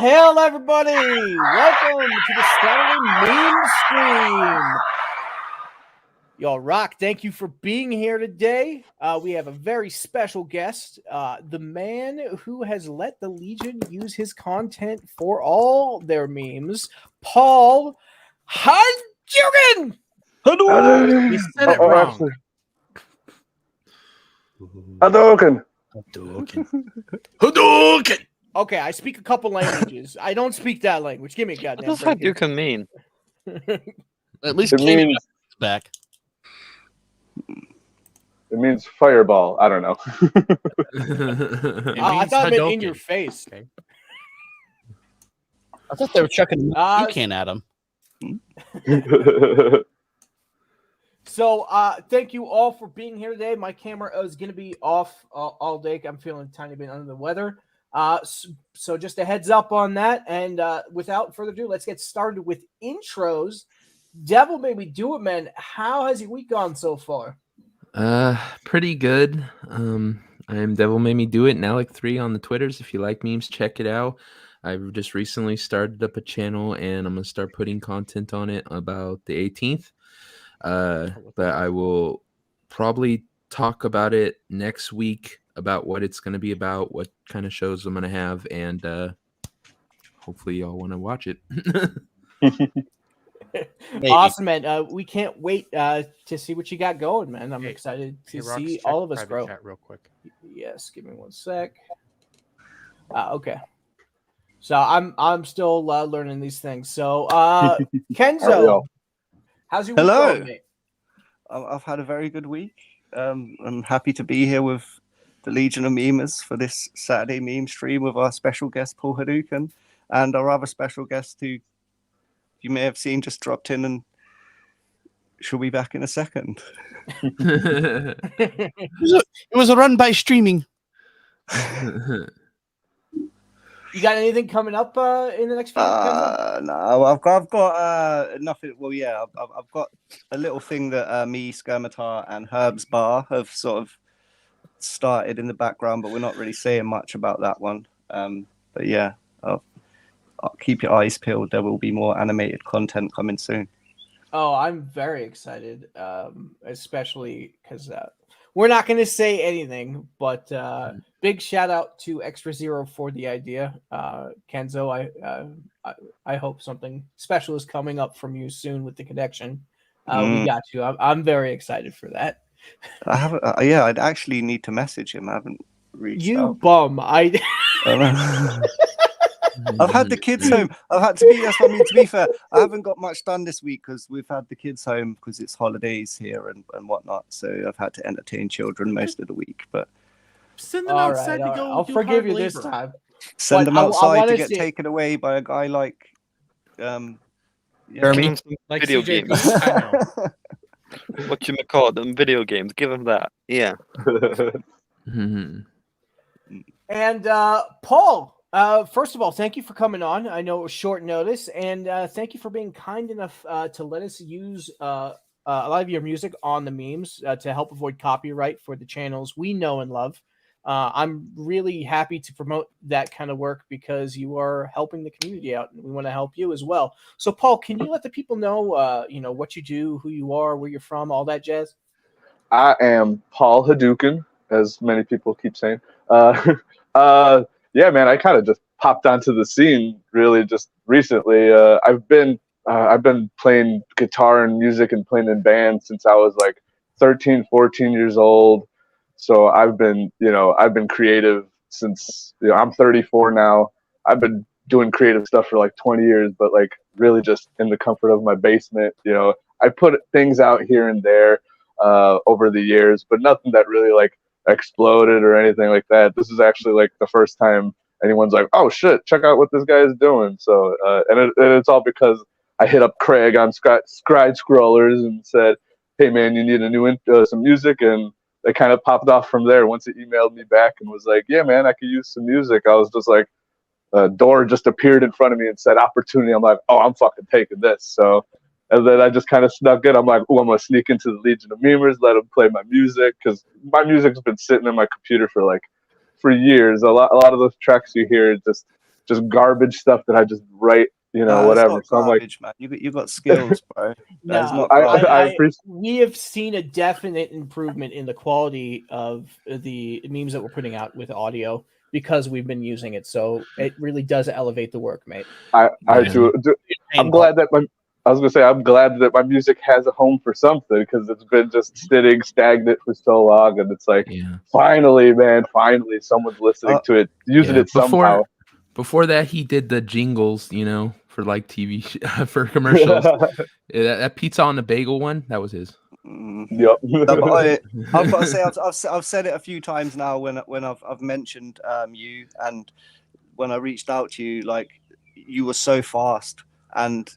Hail, everybody! Welcome to the Saturday Meme Stream. Y'all rock. Thank you for being here today. We have a very special guest, the man who has let the Legion use his content for all their memes, Paul Hadouken! He said it wrong. Hadouken. Hadouken! Okay, I speak a couple languages. I don't speak that language. Give me a goddamn What does break here. Hadouken mean? At least It King means- is back. It means fireball. I don't know. I thought it meant in your face. Okay. I thought they were chucking you can at him. So, thank you all for being here today. My camera is going to be off all day. I'm feeling a tiny bit under the weather. So just a heads up on that. And without further ado, let's get started with intros. Devil Made Me Do It, man. How has your week gone so far? Pretty good. I am Devil Made Me Do It, Alec3 on the Twitters. If you like memes, check it out. I've just recently started up a channel and I'm gonna start putting content on it about the 18th. But I will probably talk about it next week about what it's gonna be about, what kind of shows I'm gonna have, and hopefully y'all want to watch it. Awesome, man. We can't wait to see what you got going, man. I'm excited to see all of us grow. Chat real quick. Yes, give me 1 sec. Okay. So I'm still learning these things. So Kenzo, how's your week going, mate? I've had a very good week. I'm happy to be here with the Legion of Memers for this Saturday meme stream with our special guest Paul Hadouken and our other special guest who you may have seen just dropped in, and she'll be back in a second. It was a run by streaming. You got anything coming up in the next few weeks? No, I've got nothing. Well, yeah, I've got a little thing that me, Skirmitar, and Herb's Bar have sort of started in the background, but we're not really saying much about that one. But yeah, I'll keep your eyes peeled. There will be more animated content coming soon. Oh, I'm very excited, especially because we're not going to say anything, but big shout out to Extra Zero for the idea. Kenzo, I hope something special is coming up from you soon with the connection. We got you. I'm very excited for that. I haven't. Yeah, I'd actually need to message him. I haven't reached you out. Bum. I've had the kids home. I've had to be. That's what I mean. To be fair, I haven't got much done this week because we've had the kids home because it's holidays here and whatnot. So I've had to entertain children most of the week. But send them outside to go. I'll forgive you this time. Send them outside to get taken away by a guy like Jeremy, like video CJ games. I know. What you call them? Video games. Give them that. Yeah. And Paul, first of all, thank you for coming on. I know it was short notice, and thank you for being kind enough to let us use a lot of your music on the memes to help avoid copyright for the channels we know and love. I'm really happy to promote that kind of work because you are helping the community out, and we want to help you as well. So, Paul, can you let the people know, what you do, who you are, where you're from, all that jazz? I am Paul Hadouken, as many people keep saying. Yeah, man, I kind of just popped onto the scene really just recently. I've been playing guitar and music and playing in bands since I was like 13, 14 years old. So I've been creative since, I'm 34 now. I've been doing creative stuff for like 20 years, but like really just in the comfort of my basement. I put things out here and there over the years, but nothing that really like exploded or anything like that. This is actually like the first time anyone's like, oh shit, check out what this guy is doing. So and it's all because I hit up Craig on Scribe Scrollers and said, hey man, you need a new some music, and it kind of popped off from there. Once he emailed me back and was like, yeah man, I could use some music, I was just like, a door just appeared in front of me and said opportunity. I'm like, oh, I'm fucking taking this. So and then I just kind of snuck in. I'm like, oh, I'm gonna sneak into the Legion of Memers, let them play my music, because my music's been sitting in my computer for years. A lot of those tracks you hear just just garbage stuff that I just write, Nah, whatever. It's not So I'm like, garbage, man. You got skills, bro. That is No, not garbage. I appreciate. we have seen a definite improvement in the quality of the memes that we're putting out with audio because we've been using it. So it really does elevate the work, mate. I do. I'm glad that I was gonna say I'm glad that my music has a home for something because it's been just sitting stagnant for so long, and it's like, finally, man, finally, someone's listening to it, using it somehow. Before that, he did the jingles, for like TV for commercials. that pizza on the bagel one, that was his. Yep. I've got to say, I've said it a few times now when I've mentioned you, and when I reached out to you, like you were so fast, and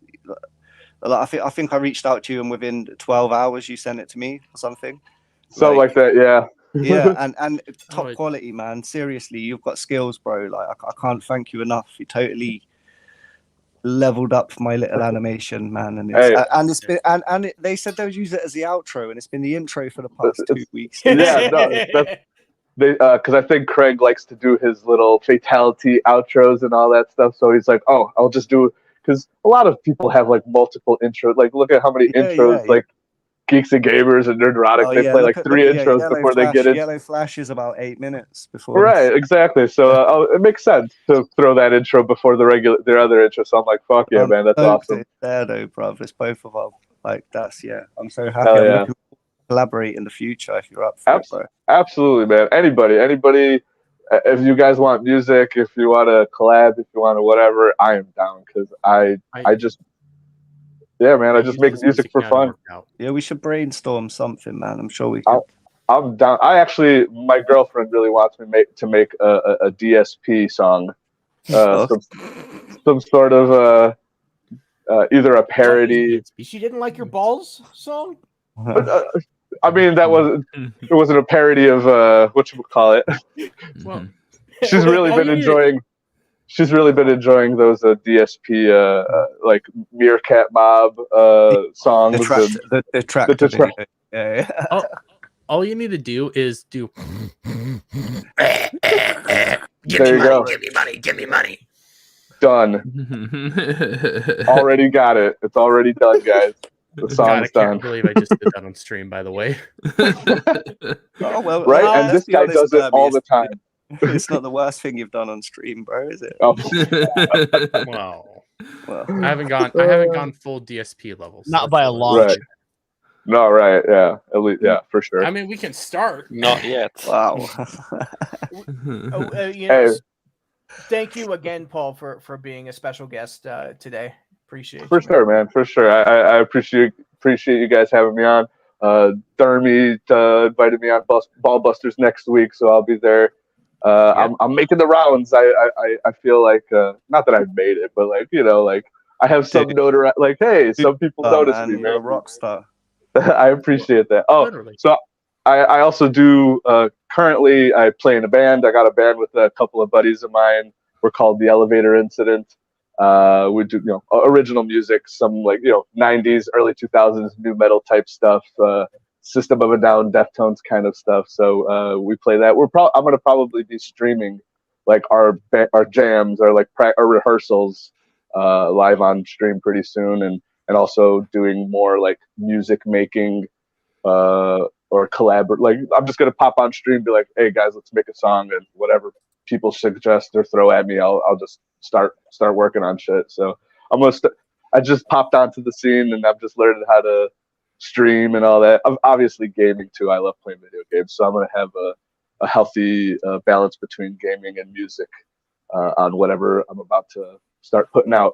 like, I think I reached out to you, and within 12 hours you sent it to me or something. Something like that, yeah. Yeah, and top quality, man. Seriously, you've got skills, bro. Like I can't thank you enough. You totally leveled up my little animation, man. And it's been they said they would use it as the outro, and it's been the intro for the past 2 weeks. Yeah, no, because I think Craig likes to do his little fatality outros and all that stuff. So he's like, oh, I'll just do, because a lot of people have like multiple intros. Like, look at how many intros like Geeks and Gamers and Nerdrotic, they play like 3 intros before they get it. Yellow Flash is about 8 minutes before. Right, exactly. So it makes sense to throw that intro before their other intro. So I'm like, fuck yeah, man, that's awesome. There though, bro. It's both of them. Like that's I'm so happy. I'm looking to collaborate in the future if you're up for it, bro. Absolutely, man. Anybody. If you guys want music, if you want to collab, if you want to whatever, I am down because I just. Yeah, man, I just make music for fun. Yeah, we should brainstorm something, man. I'm sure we can. I'm down. My girlfriend really wants me to make a DSP song, some sort of either a parody. She didn't like your balls song. But, I mean, it wasn't a parody of whatchamacallit. Well, She's really been enjoying those DSP like Meerkat Mob songs. The tractor. Yeah. All you need to do is do. Give me money. Done. Already got it. It's already done, guys. The song's done. I can't believe I just did that on stream, by the way. Oh well, right? And this guy does it all the time. It's not the worst thing you've done on stream, bro, is it? Oh. Well, I haven't gone full DSP levels. Not by a long right. No, right, yeah. At least, yeah, for sure. I mean, we can start. Not yet. Wow. Thank you again, Paul, for being a special guest today. Appreciate it. For sure, man. For sure. I appreciate you guys having me on. Dermy invited me on Ball Busters next week, so I'll be there. I'm making the rounds. I feel like not that I've made it, but like like I have some notoriety. Like, hey, some people notice me. You're a rock star. I appreciate that. Oh, literally. So I also do. Currently, I play in a band. I got a band with a couple of buddies of mine. We're called the Elevator Incident. We do original music, some like 90s, early 2000s new metal type stuff. System of a Down, Deftones kind of stuff. So we play that. I'm gonna probably be streaming like our jams or like our rehearsals live on stream pretty soon, and also doing more like music making or collaborate. Like I'm just gonna pop on stream, be like, hey guys, let's make a song, and whatever people suggest or throw at me, I'll just start working on shit. So I just popped onto the scene, and I've just learned how to stream and all that. I'm obviously gaming too. I love playing video games, so I'm gonna have a healthy balance between gaming and music on whatever I'm about to start putting out.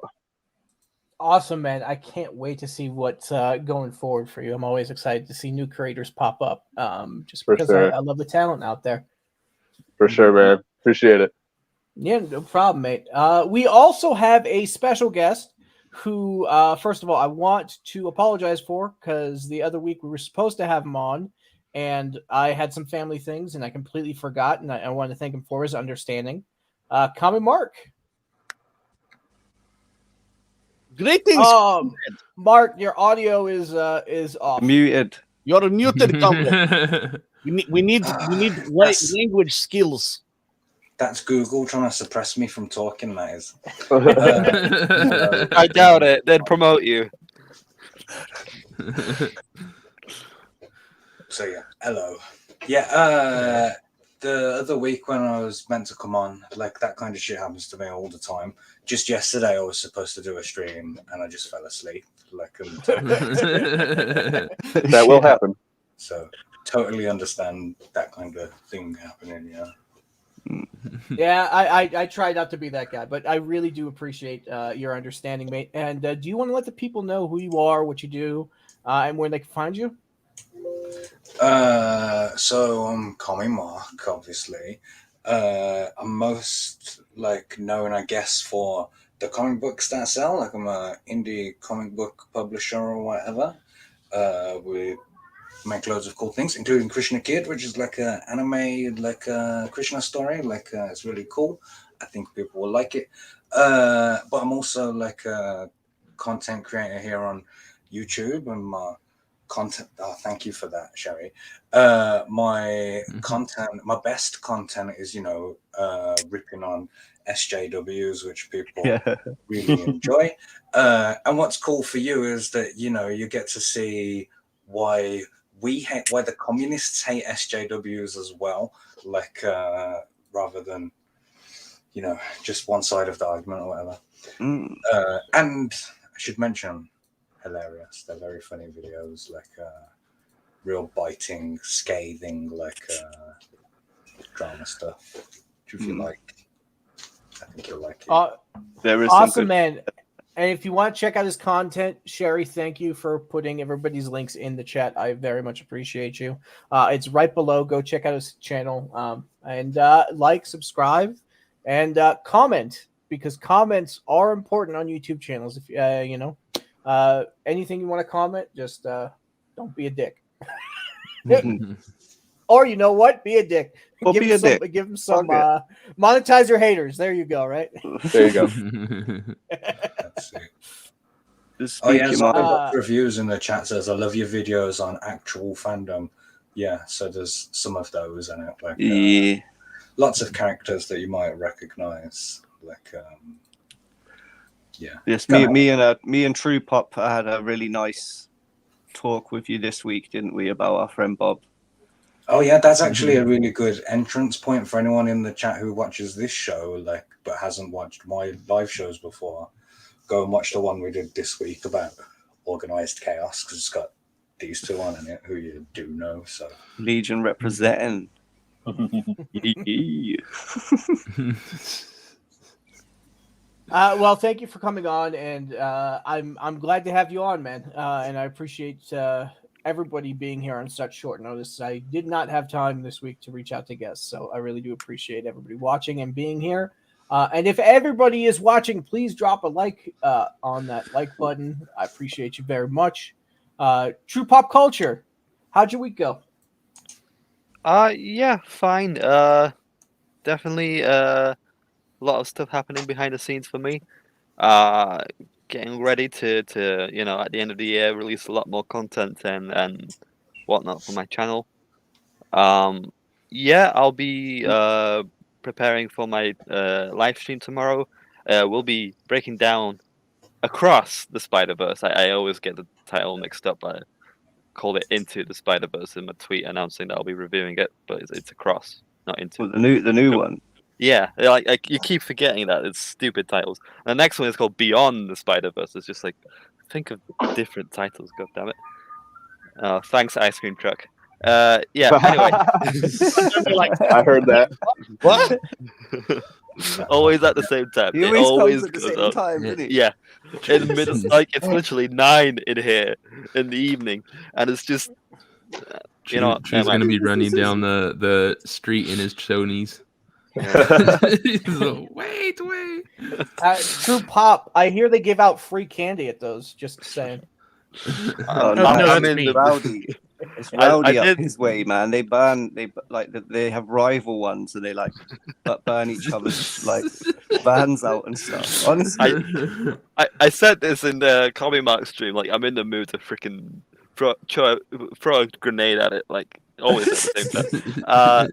Awesome, man. I can't wait to see what's going forward for you. I'm always excited to see new creators pop up, just because I love the talent out there. For sure, man. Appreciate it. Yeah, no problem, mate. We also have a special guest who, first of all, I want to apologize for, because the other week we were supposed to have him on, and I had some family things, and I completely forgot, and I want to thank him for his understanding. Common Mark. Greetings. Mark, your audio is off. Muted. You're muted, Common. we need language skills. That's Google trying to suppress me from talking, that is. I doubt it. They'd promote you. So yeah, hello. Yeah, the other week when I was meant to come on, like that kind of shit happens to me all the time. Just yesterday I was supposed to do a stream and I just fell asleep. Like That will happen. So totally understand that kind of thing happening, yeah. Yeah, I try not to be that guy, but I really do appreciate your understanding, mate. And do you want to let the people know who you are, what you do, and where they can find you? So I'm Comic Mark, obviously. I'm most known, I guess, for the comic books that I sell. Like I'm a indie comic book publisher or whatever. We make loads of cool things, including Krishna Kid, which is like an anime, like a Krishna story. It's really cool. I think people will like it. But I'm also like a content creator here on YouTube, and my content. Oh, thank you for that, Sherry. My best content is ripping on SJWs, which people really enjoy. And what's cool for you is that you get to see why the communists hate SJWs as well, rather than just one side of the argument or whatever. And I should mention, hilarious. They're very funny videos, real biting, scathing, drama stuff. Which if you like, I think you'll like it. There is awesome, man. And if you want to check out his content, Sherry, thank you for putting everybody's links in the chat. I very much appreciate you. It's right below. Go check out his channel and like, subscribe, and comment, because comments are important on YouTube channels. If anything you want to comment, just don't be a dick. Or you know what? Be a dick. Well, give him some monetize your haters. There you go, right? There you go. Reviews in the chat says, I love your videos on actual fandom. Yeah, so there's some of those in it. Lots of characters that you might recognize. Yes, me and True Pop had a really nice talk with you this week, didn't we, about our friend Bob? Oh yeah, that's actually a really good entrance point for anyone in the chat who watches this show, but hasn't watched my live shows before. Go and watch the one we did this week about organized chaos, because it's got these two on in it who you do know. So Legion representing. Well, thank you for coming on, and I'm glad to have you on, man. And I appreciate everybody being here on such short notice. I did not have time this week to reach out to guests, so I really do appreciate everybody watching and being here. And if everybody is watching, please drop a like on that like button. I appreciate you very much. True Pop Culture, how'd your week go? Yeah, fine. Definitely a lot of stuff happening behind the scenes for me. Getting ready to at the end of the year release a lot more content and whatnot for my channel. Yeah, I'll be preparing for my live stream tomorrow. We'll be breaking down Across the Spider-Verse. I always get the title mixed up. I called it Into the Spider-Verse in my tweet announcing that I'll be reviewing it, but it's Across, not Into. Well, the new one. Yeah, like you keep forgetting that it's stupid titles. And the next one is called Beyond the Spider-Verse. It's just think of different titles. God damn it! Thanks, Ice Cream Truck. Yeah. Anyway, I heard that. What? Always at the same time. He always comes at the same time, doesn't he? Yeah. It's literally 9 in here in the evening, and it's just Drew's gonna be running down the street in his chonies. Wait. True Pop, I hear they give out free candy at those. Just saying. Rowdy. It's rowdy up his way, man. They have rival ones, and they burn each other's vans out and stuff. Honestly, I said this in the Comic Mark stream. I'm in the mood to freaking throw a grenade at it. Always at the same time.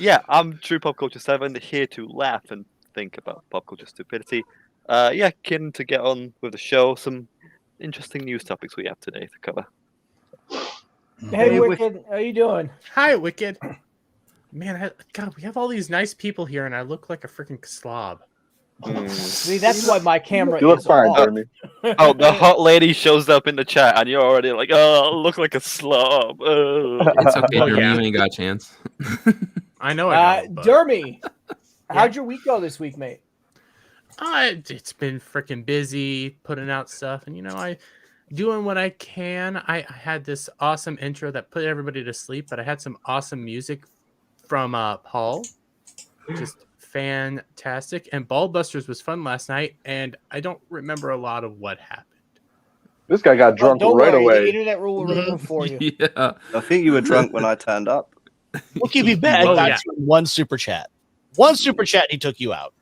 Yeah, I'm True Pop Culture 7, here to laugh and think about pop culture stupidity. Keen to get on with the show. Some interesting news topics we have today to cover. Hey, Wicked, how you doing? Hi, Wicked. Man, God, we have all these nice people here, and I look like a freaking slob. See, that's why my camera You look is fine, off. Jeremy. Oh, the hot lady shows up in the chat, and you're already like, "Oh, I look like a slob." It's okay, Oh, Jeremy. yeah. You ain't got a chance. I know I don't. But... Dermy, how'd your week go this week, mate? It's been freaking busy putting out stuff, and I doing what I can. I had this awesome intro that put everybody to sleep, but I had some awesome music from Paul. Just fantastic. And Ballbusters was fun last night, and I don't remember a lot of what happened. This guy got drunk don't right worry, away. The internet will remember for you. Yeah. I think you were drunk when I turned up. We'll keep you back. Oh, Got yeah. you in one super chat. One super chat, he took you out.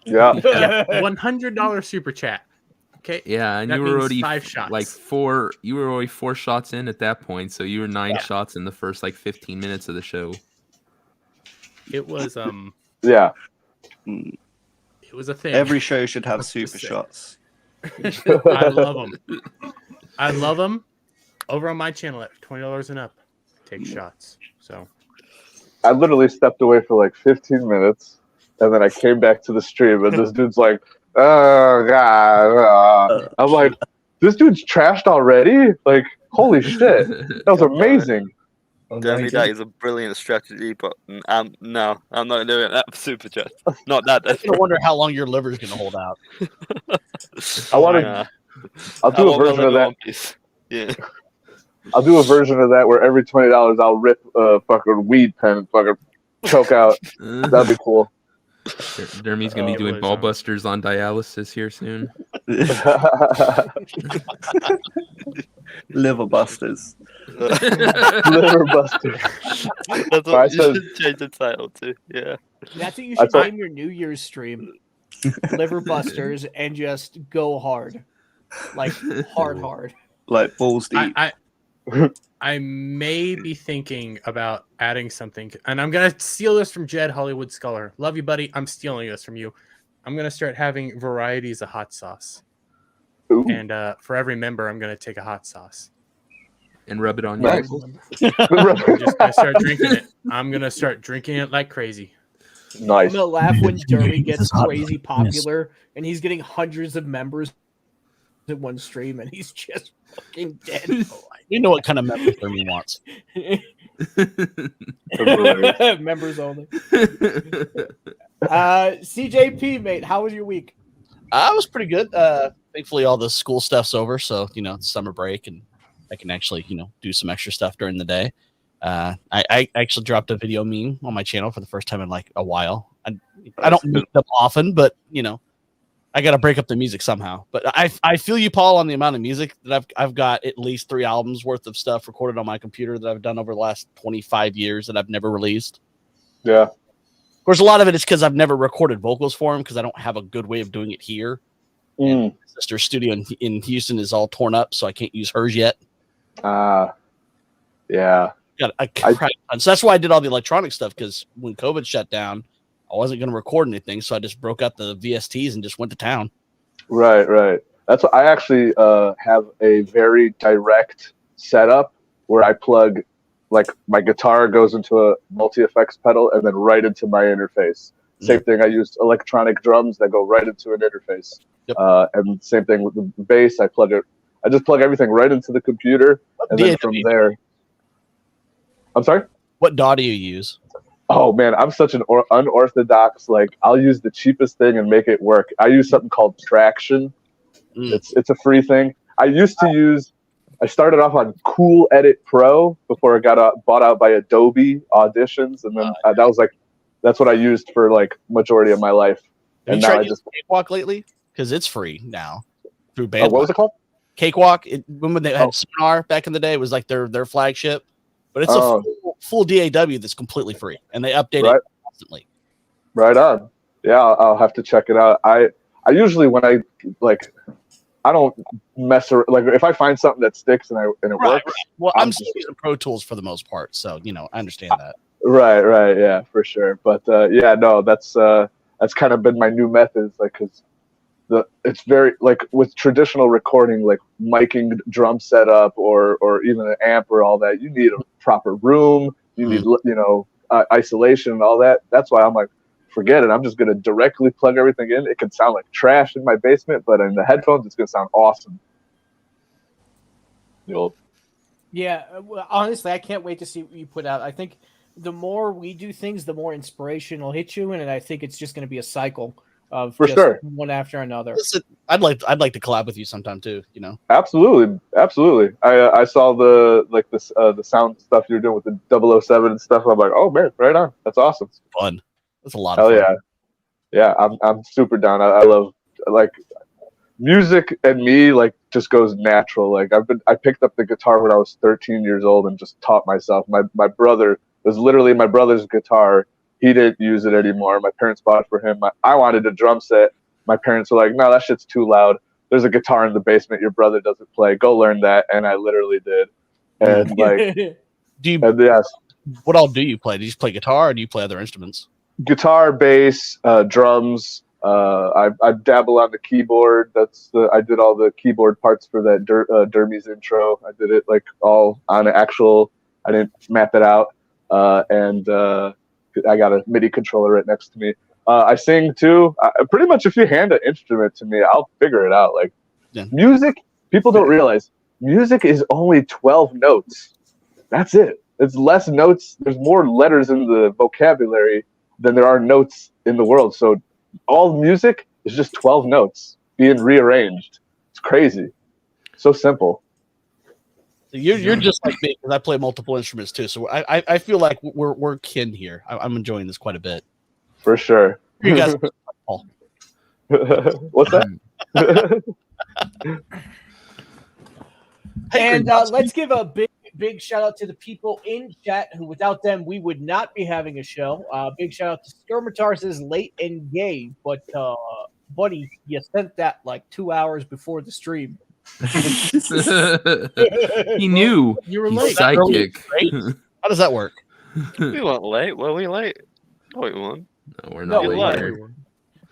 Yeah. $100 super chat. Okay. Yeah, and That you were means already 5 shots. like 4. You were already 4 shots in at that point, so you were 9 shots in the first 15 minutes of the show. It was Yeah. It was a thing. Every show should have Let's super just say. shots. I love them. I love them. Over on my channel at $20 and up, take shots. So I literally stepped away for 15 minutes, and then I came back to the stream, and this dude's like, "Oh God!" I'm like, "This dude's trashed already? Like, holy shit! That was amazing." Jeremy, that is a brilliant strategy, but no, I'm not doing that for super chat. Not that. I'm gonna wonder how long your liver's gonna hold out. I want to. I'll do a version of that. Yeah. I'll do a version of that where every $20 I'll rip a fucking weed pen and fucking choke out. That'd be cool. Jeremy's gonna be doing Ballbusters on dialysis here soon. Liver busters. Liver busters. That's what you should change the title to. Yeah. That's what you should name your New Year's stream. Liver Busters, and just go hard. Like hard. Like balls deep. I may be thinking about adding something, and I'm gonna steal this from Jed Hollywood Scholar. Love you, buddy. I'm stealing this from you. I'm gonna start having varieties of hot sauce. Ooh. And for every member, I'm gonna take a hot sauce and rub it on your ankles. I'm just gonna start drinking it. I'm gonna start drinking it like crazy. Nice. I'm gonna laugh when Dermy gets crazy popular and he's getting hundreds of members in one stream, and he's just fucking dead. You know what kind of members Dermy wants. Members only. CJP, mate, how was your week? I was pretty good. Thankfully, all the school stuff's over, so it's summer break, and I can actually do some extra stuff during the day. I actually dropped a video meme on my channel for the first time in a while. I don't make them often, but I got to break up the music somehow. But I feel you, Paul, on the amount of music that I've got at least 3 albums worth of stuff recorded on my computer that I've done over the last 25 years that I've never released. Yeah. Of course, a lot of it is because I've never recorded vocals for him because I don't have a good way of doing it here. My sister's studio in Houston is all torn up, so I can't use hers yet. Yeah. Got a crap ton. So that's why I did all the electronic stuff, because when COVID shut down, I wasn't going to record anything, so I just broke out the VSTs and just went to town. Right. That's what I actually have a very direct setup where I plug, my guitar goes into a multi-effects pedal and then right into my interface. Same thing, I use electronic drums that go right into an interface. Yep. And same thing with the bass, I just plug everything right into the computer, and then from there. I'm sorry? What DAW do you use? Oh man, I'm such an unorthodox. I'll use the cheapest thing and make it work. I use something called Traction. It's a free thing. I started off on Cool Edit Pro before it got bought out by Adobe Auditions, and then that's what I used for majority of my life. Have and you now tried using Cakewalk lately? Because it's free now through Bandwidth. What was it called? Cakewalk. When they had Sonar back in the day, it was their flagship. But it's a full DAW that's completely free, and they update it constantly. Right on. Yeah, I'll have to check it out. I usually when I don't mess around. If I find something that sticks and it works. Right. Well, I'm still using Pro Tools for the most part, so I understand that. Right, yeah, for sure. But yeah, no, that's kind of been my new method, like, because it's very like with traditional recording, like miking drum setup or even an amp or all that, you need a proper room, you need isolation and all that. That's why I'm like, forget it. I'm just gonna directly plug everything in. It can sound like trash in my basement, but in the headphones, it's gonna sound awesome. Yeah, well, honestly, I can't wait to see what you put out. I think the more we do things, the more inspiration will hit you, and I think it's just going to be a cycle of For just sure. one after another. Listen, I'd like to collab with you sometime too. You know. Absolutely. I saw the sound stuff you're doing with the 007 and stuff. I'm like, oh man, right on. That's awesome. Fun. That's a lot of Hell fun. yeah. I'm super down. I love like music and me like just goes natural. Like I picked up the guitar when I was 13 years old and just taught myself. My brother, it was literally my brother's guitar. He didn't use it anymore. My parents bought it for him. I wanted a drum set. My parents were like, no, that shit's too loud. There's a guitar in the basement your brother doesn't play. Go learn that. And I literally did. And yes, what all do you play? Do you just play guitar or do you play other instruments? Guitar, bass, drums. I dabble on the keyboard. I did all the keyboard parts for that Dermy's intro. I did it like all on actual. I didn't map it out. And I got a MIDI controller right next to me. I sing too. Pretty much, if you hand an instrument to me, I'll figure it out. Like music, people don't realize music is only 12 notes. That's it. It's less notes. There's more letters in the vocabulary than there are notes in the world. So all music is just 12 notes being rearranged. It's crazy. So simple. So you're just like me because I play multiple instruments too. So I feel like we're kin here. I'm enjoying this quite a bit. For sure. You guys, what's that? And let's give a big shout out to the people in chat who, without them, we would not be having a show. Big shout out to Skirmitar says late and gay, but buddy, you sent that like 2 hours before the stream. He knew. You were He's late. psychic. How does that work? We weren't late. Were we late? No, we weren't. No, we're not No, late. we're Here.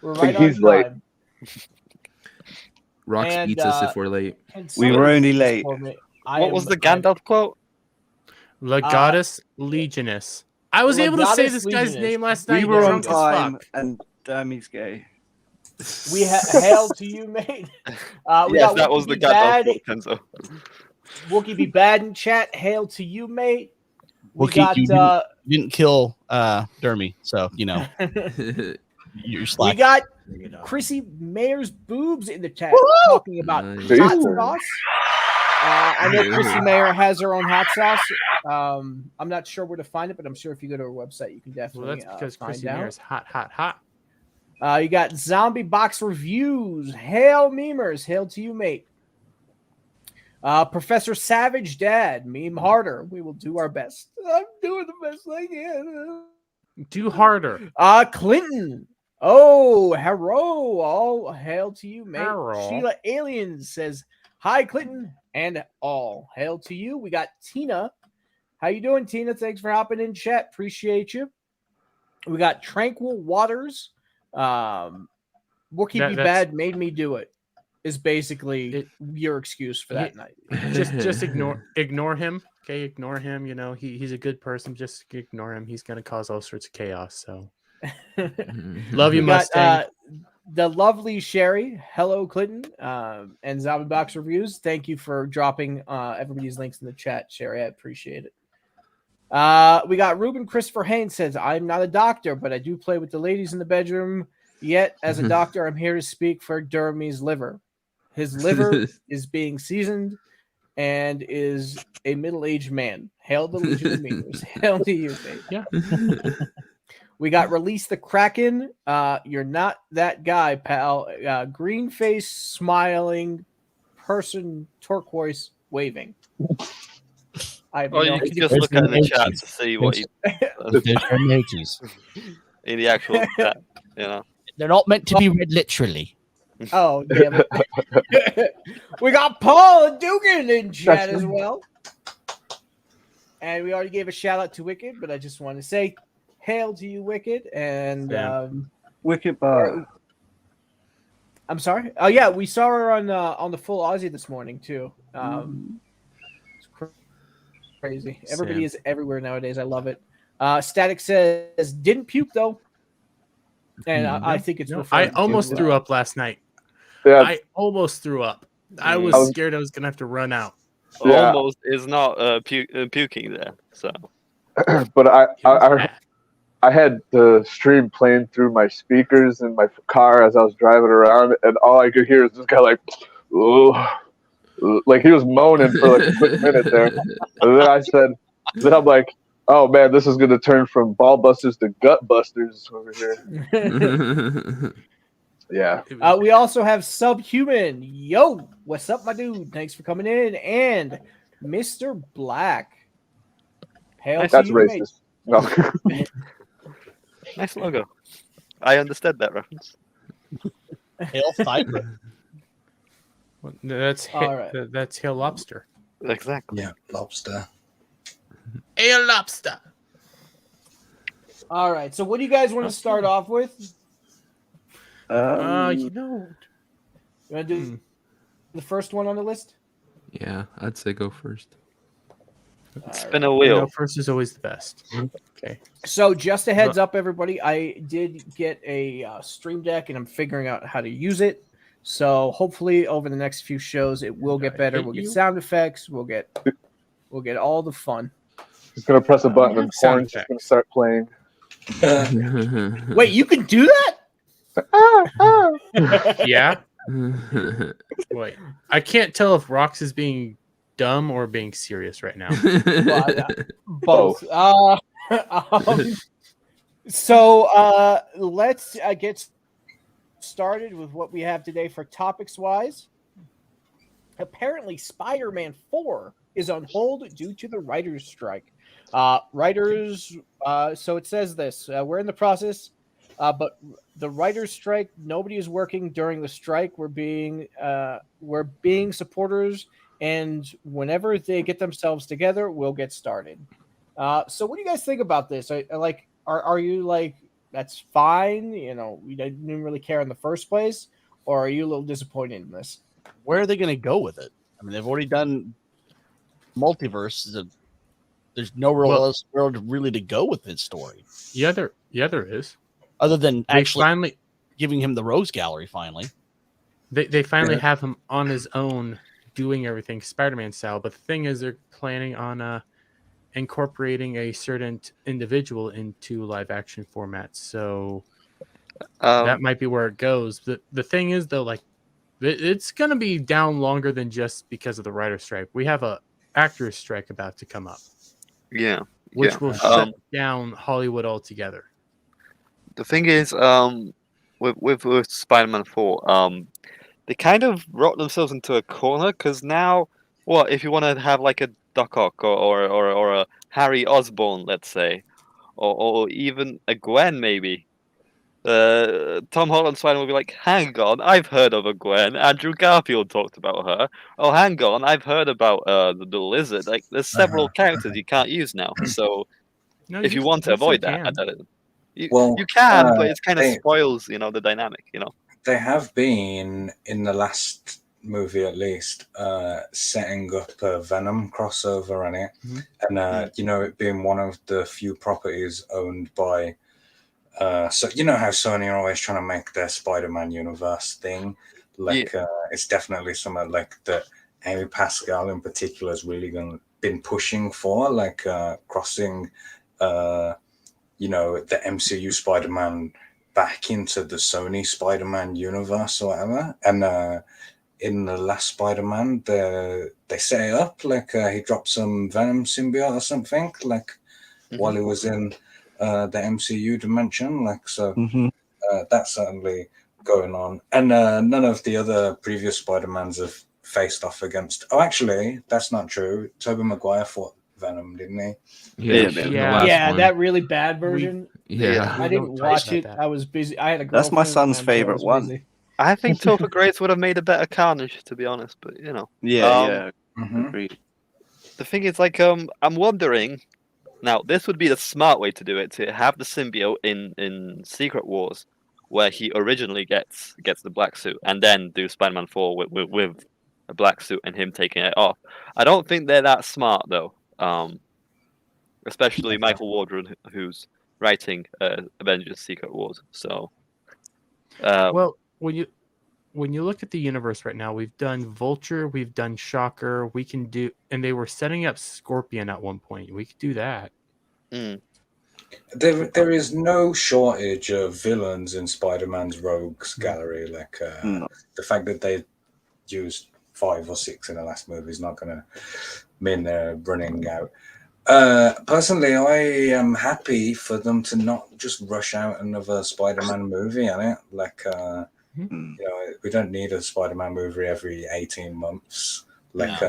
We're right He's on late. time. Rox And, beats us if we're late. We were only late. What was the Gandalf quote? Legatus Legionis. I was able to say Legatus this guy's Legionis. name last We night. were on drunk as fuck. time, and Dermy's gay. We hail to you, mate. We Yes, got that Wookie was the Be Gandalf Bad. quote, Kenzo. Wookie Be Bad in chat. Hail to you, mate. We Wookie, got you didn't kill Dermy, so you know you're we slacking. got Chrissy Mayer's boobs in the chat talking about Nice. hot Jesus. sauce. I know Chrissy Mayer has her own hot sauce. I'm not sure where to find it, but I'm sure if you go to her website, you can Well, definitely that's because find Chrissy out. Mayer is hot, hot, hot. You got Zombie Box Reviews. Hail memers. Hail to you, mate. Professor Savage Dad. Meme harder. We will do our best. I'm doing the best I can. Do harder. Clinton. Oh, hello. All hail to you, mate. Hello. Sheila Alien says, hi, Clinton, and all hail to you. We got Tina. How you doing, Tina? Thanks for hopping in chat. Appreciate you. We got Tranquil Waters. Wookie Be That's- Bad made me do it. Is basically your excuse for that night. Just ignore him. Okay, ignore him. You know, he's a good person. Just ignore him. He's gonna cause all sorts of chaos. So love you, We got Mustang. the lovely Sherry. Hello, Clinton. And Zombie Box Reviews. Thank you for dropping everybody's links in the chat, Sherry. I appreciate it. We got Ruben Christopher Haynes says, I'm not a doctor, but I do play with the ladies in the bedroom. Yet, as a doctor, I'm here to speak for Dermy's liver. His liver is being seasoned and is a middle-aged man. Hail the Legion of Memers. Hail to you, mate. Yeah. We got Release the Kraken. You're not that guy, pal. Green face, smiling person, turquoise, waving. I have Or no you can idea. just look at the chat to see what he in the actual chat. You know. They're not meant to be read literally. Oh, damn it. We got Paul and Dugan in chat as well. And we already gave a shout out to Wicked, but I just want to say, hail to you, Wicked. And Wicked Bar. I'm sorry. Oh yeah, we saw her on the Full Aussie this morning too. It's crazy. Everybody Sam. is everywhere nowadays. I love it. Static says didn't puke though, and I think it's No, referring I almost to, threw up last night. Yeah, I almost threw up. I was I was- scared I was gonna have to run out. Yeah. Almost is not puking there. So but It was bad. I had the stream playing through my speakers in my car as I was driving around, and all I could hear was this guy like, "Ooh," like he was moaning for like a quick minute there, and then I'm like, "Oh man, this is gonna turn from ball busters to gut busters over here." Yeah, It was we also have Subhuman. Yo, what's up, my dude? Thanks for coming in. And Mr. Black. Hail to that's you, mate. racist. No, nice logo. I understood that reference. Hail fiber. Well, that's All right. that's Hail Lobster. Exactly. Yeah, lobster. Hail Lobster. All right. So, what do you guys want to start off with? You know, You want to do the first one on the list? Yeah, I'd say go first. Spin a you wheel. know, first is always the best. Okay. So, just a heads up, everybody. I did get a Stream Deck, and I'm figuring out how to use it. So, hopefully, over the next few shows, it will get better. hate We'll get you. sound effects. We'll get all the fun. he's gonna press a button and have sound porn's just gonna effects. start playing. Wait, you can do that? Yeah. Wait. I can't tell if Rox is being dumb or being serious right now. Both. So let's get started with what we have today for topics wise. Apparently, Spider-Man 4 is on hold due to the writers' strike. So it says this: we're in the process, but the writers' strike. Nobody is working during the strike. We're being supporters, and whenever they get themselves together, we'll get started. So what do you guys think about this? Are you like that's fine? You know, we didn't really care in the first place, or are you a little disappointed in this? Where are they going to go with it? I mean, they've already done multiverse. There's no real else world really to go with his story, Yeah, there is. other than They actually finally giving him the Rose Gallery. Finally, they finally have him on his own doing everything Spider-Man style. But the thing is, they're planning on incorporating a certain individual into live action formats. So that might be where it goes. The thing is, though, like it's going to be down longer than just because of the writer's strike. We have a actor's strike about to come up, Yeah. which will shut down Hollywood altogether. The thing is, with Spider-Man 4, they kind of wrote themselves into a corner because now, what if you want to have like a Doc Ock or a Harry Osborn, let's say, or even a Gwen maybe? Tom Holland Spider will be like, hang on, I've heard of a Gwen. Andrew Garfield talked about her. Oh, hang on, I've heard about the Lizard. Like, there's several characters you can't use now. So No, if you want to avoid that, I don't know. You can, but it kind of spoils, the dynamic, They have been, in the last movie at least, setting up a Venom crossover on it. And, it being one of the few properties owned by... so you know how Sony are always trying to make their Spider-Man universe thing? Like, it's definitely something like that Amy Pascal in particular has really been pushing for, like crossing... the MCU Spider-Man back into the Sony Spider-Man universe or whatever. And in the last Spider-Man, they set it up like he dropped some Venom symbiote or something, like while he was in the MCU dimension. Like, so that's certainly going on. And none of the other previous Spider-Mans have faced off against... Oh, actually, that's not true. Tobey Maguire fought Venom, didn't he? Yeah, that really bad version. I didn't watch it. That. I was busy. I had a girlfriend. That's my son's so I was favorite one. busy. I think Topher Grace would have made a better Carnage, to be honest. But Yeah. Agreed. the thing is, like, I'm wondering. Now, this would be the smart way to do it: to have the symbiote in Secret Wars, where he originally gets the black suit, and then do Spider-Man 4 with a black suit and him taking it off. I don't think they're that smart though. Especially Michael Waldron, who's writing Avengers: Secret Wars. So, Well, when you look at the universe right now, we've done Vulture, we've done Shocker, we can do, and they were setting up Scorpion at one point. We could do that. There is no shortage of villains in Spider-Man's rogues gallery. Like the fact that they used 5 or 6 in the last movie is not going to mean they're running out. Personally, I am happy for them to not just rush out another Spider-Man movie on it. Like, you know, we don't need a Spider-Man movie every 18 months. Like,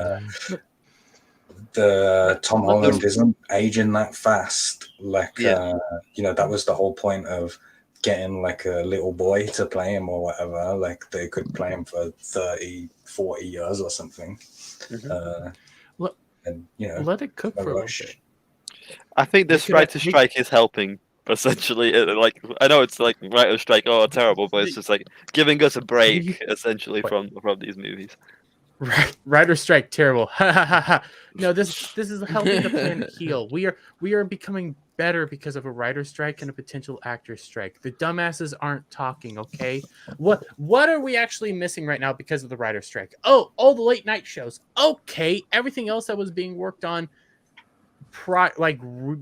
the Tom Holland isn't aging that fast. Like, you know, that was the whole point of getting like a little boy to play him or whatever. Like, they could play him for 30, 40 years or something. And, you know, let it cook no for a rush. little bit. I think this writer's strike is helping. Essentially, like, I know it's like writer's strike, oh, terrible, but it's just like giving us a break, essentially, from these movies. Writer strike, terrible. No, this is helping the planet heal. We are becoming better because of a writer strike and a potential actor strike. The dumbasses aren't talking, okay? What are we actually missing right now because of the writer strike? Oh, all the late night shows. Okay, everything else that was being worked on,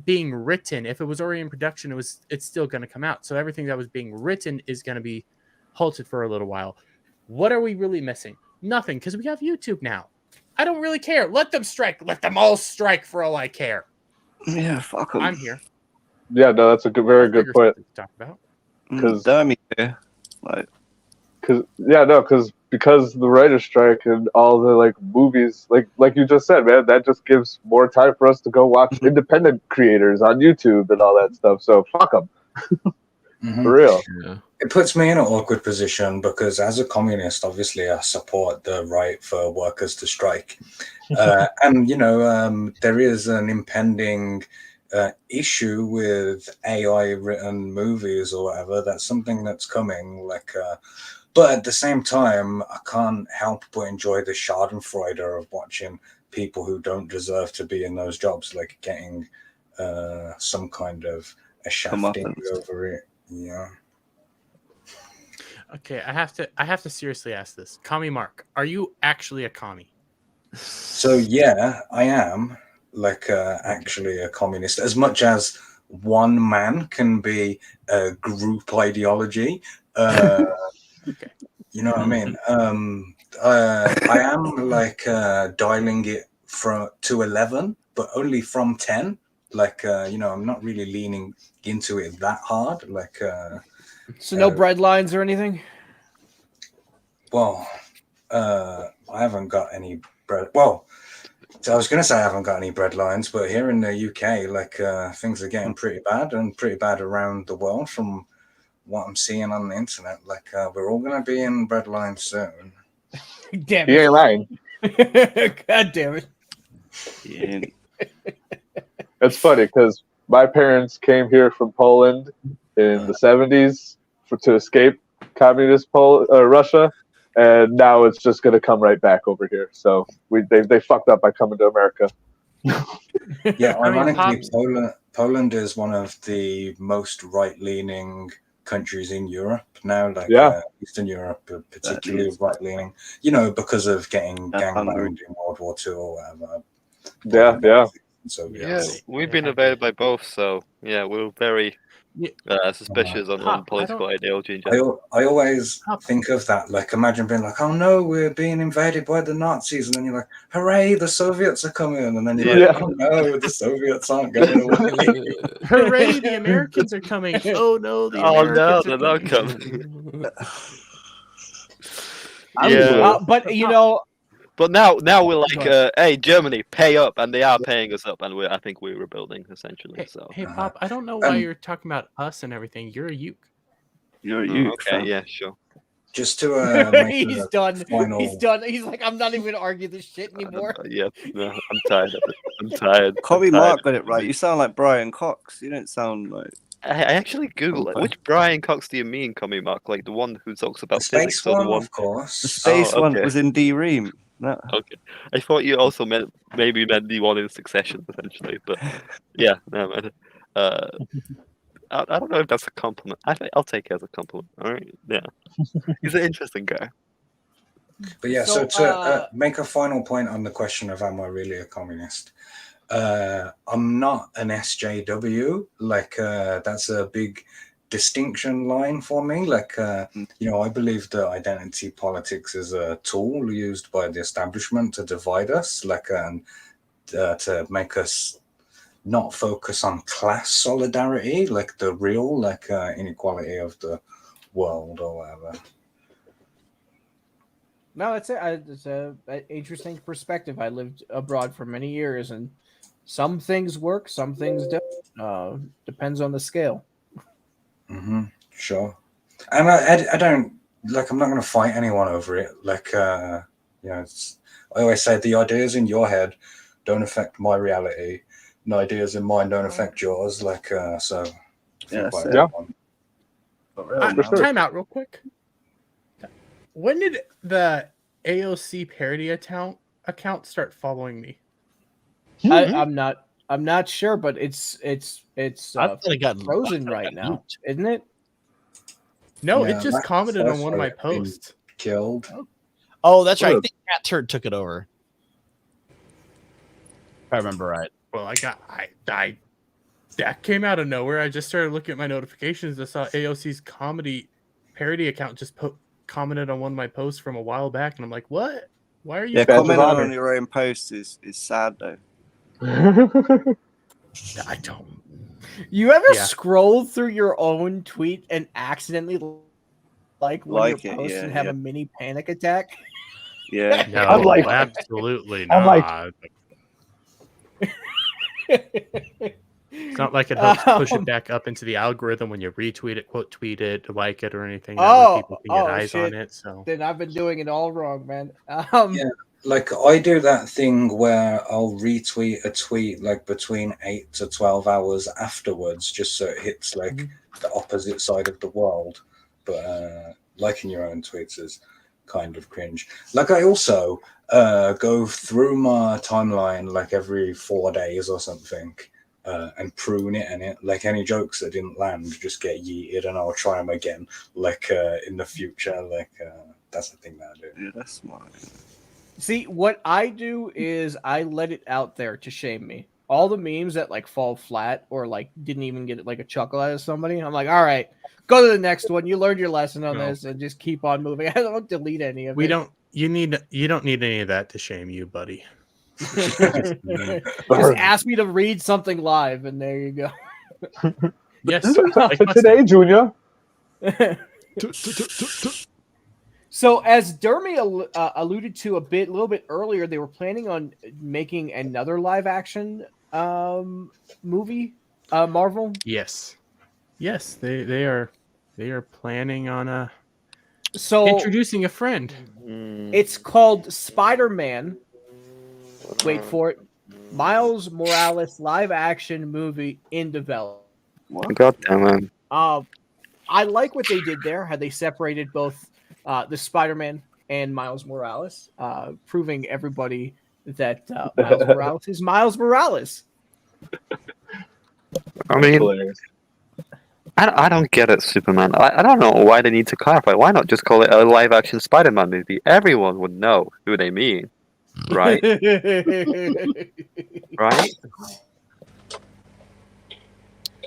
being written. If it was already in production, it's still going to come out. So everything that was being written is going to be halted for a little while. What are we really missing? Nothing, because we have YouTube now. I don't really care. Let them strike. Let them all strike for all I care. Yeah, fuck them. I'm here. Yeah, no, that's a very good point. To talk about. Because because the writer's strike and all the like movies, like you just said, man, that just gives more time for us to go watch independent creators on YouTube and all that stuff. So fuck them. For real. Yeah. It puts me in an awkward position because as a communist, obviously I support the right for workers to strike. And, you know, there is an impending issue with AI written movies or whatever. That's something that's coming. Like, but at the same time, I can't help but enjoy the schadenfreude of watching people who don't deserve to be in those jobs, like getting some kind of a shafting over it. Yeah. Okay, I have to seriously ask this. Commie Mark, are you actually a commie? So yeah, I am like actually a communist. As much as one man can be a group ideology, Okay. you know what I mean. I am like dialing it to 11, but only from 10. Like you know, I'm not really leaning into it that hard. Like so no bread lines or anything. Well, I haven't got any bread. Well, so I was going to say I haven't got any bread lines, but here in the UK, like things are getting pretty bad and pretty bad around the world from what I'm seeing on the internet. Like we're all going to be in bread lines soon. Damn it. You ain't lying. God damn it. Yeah. It's funny because my parents came here from Poland in the 70s to escape communist Russia. And now it's just going to come right back over here. So they fucked up by coming to America. Yeah, ironically, Poland is one of the most right-leaning countries in Europe now. Like Eastern Europe, particularly right-leaning. You know, because of getting gangbanged in World War II or whatever. Yeah. So we've been invaded by both. So yeah, we're very suspicious on political ideology in general. I always think of that, like imagine being like, oh no, we're being invaded by the Nazis, and then you're like, hooray, the Soviets are coming, and then you're like, oh no, the Soviets aren't going away. Hooray, the Americans are coming. Oh no, the Americans they're not coming. But you know, but now we're like, hey, Germany, pay up, and they are paying us up, and I think we're rebuilding essentially. Hey, Bob, I don't know why you're talking about us and everything. You're a uke. You're a uke. Okay, yeah, sure. Just to make He's a done. final. He's done. He's like, I'm not even gonna argue this shit anymore. Yeah, no, I'm tired of it. I'm tired. Commie I'm tired. Mark got it right. You sound like Brian Cox. You don't sound like I actually googled it. Okay. Which Brian Cox do you mean, Commie Mark? Like the one who talks The about space physics, or the one, one? of course. the space one okay. was in D-Ream. No. Okay, I thought you also meant the one in Succession, essentially. But yeah, no, man. I don't know if that's a compliment. I'll take it as a compliment. All right, yeah. He's an interesting guy. But yeah, So, so to make a final point on the question of am I really a communist? I'm not an SJW. Like that's a big distinction line for me. Like I believe that identity politics is a tool used by the establishment to divide us, like to make us not focus on class solidarity, like the real inequality of the world or whatever. No, that's it. It's an interesting perspective. I lived abroad for many years, and some things work, some things don't. Depends on the scale. Mm-hmm. Sure. And I don't like. I'm not going to fight anyone over it. Like, I always say the ideas in your head don't affect my reality. And the ideas in mine don't affect yours. Like, so. Yeah, Think so- about it. But really, Time out real quick. When did the AOC parody account start following me? I'm not sure, but it's I thought it got frozen right now, isn't it? No, Yeah, it just that- commented on that's one of my why it's been posts. Killed. Oh, that's right. I What? think Cat Turd took it over. If I remember right. Well, that came out of nowhere. I just started looking at my notifications. I saw AOC's comedy parody account just commented on one of my posts from a while back, and I'm like, what? Why are you? yeah, Badge of commenting honor. on your own post is sad though. I don't. You ever Yeah. scroll through your own tweet and accidentally like one Like of your it, posts yeah, and have yeah. a mini panic attack? Yeah. No, I'm like- absolutely I'm like- not. It's not like it helps push it back up into the algorithm when you retweet it, quote tweet it, like it, or anything. That way people can get eyes on shit. it. So Then I've been doing it all wrong, man. Yeah. Like I do that thing where I'll retweet a tweet like between 8 to 12 hours afterwards, just so it hits like the opposite side of the world. But liking your own tweets is kind of cringe. Like I also go through my timeline like every 4 days or something and prune it, and it like any jokes that didn't land just get yeeted, and I'll try them again like in the future. Like that's the thing that I do. Yeah, that's smart. See, what I do is I let it out there to shame me. All the memes that like fall flat or like didn't even get like a chuckle out of somebody, I'm like, all right, go to the next one. You learned your lesson on No. this, and just keep on moving. I don't delete any of it. you don't need any of that to shame you, buddy. Just ask me to read something live, and there you go. Yes, Today, Junior. So, as Dermy alluded to a little bit earlier, they were planning on making another live action movie, Marvel. Yes, they are planning on So introducing a friend. it's called Spider-Man. Wait for it. Miles Morales live action movie in development. God damn it. I like what they did there. How they separated both the Spider-Man and Miles Morales, proving everybody that Miles Morales is Miles Morales. I mean, Hilarious. I don't get it, Superman. I don't know why they need to clarify. Why not just call it a live-action Spider-Man movie? Everyone would know who they mean, right? Right?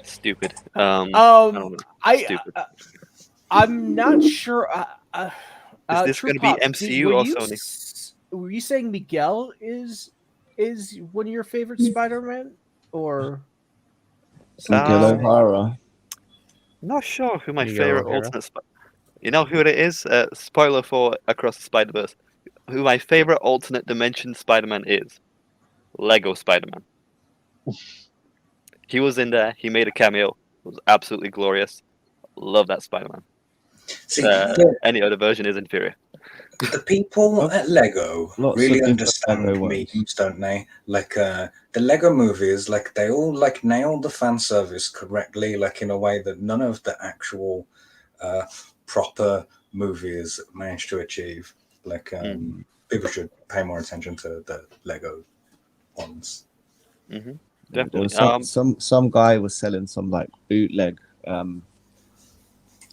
Stupid. I don't know. Stupid. I'm not sure. Is this True going to be Pop, MCU were or you Sony? Were you saying Miguel is one of your favorite Spider-Man, or Miguel Um, O'Hara. Not sure who my Miguel favorite O'Hara. alternate. You know who it is? Spoiler for Across the Spider-Verse. Who my favorite alternate dimension Spider-Man is? Lego Spider-Man. He was in there. He made a cameo. It was absolutely glorious. Love that Spider-Man. See, the, Any other version is inferior. the people at Lego Lots really of different understand Lego ones. memes, don't they? Like the Lego movies, like they all like nail the fan service correctly, like in a way that none of the actual proper movies managed to achieve. Like people should pay more attention to the Lego ones. Mm-hmm. There Definitely. was some guy was selling some like bootleg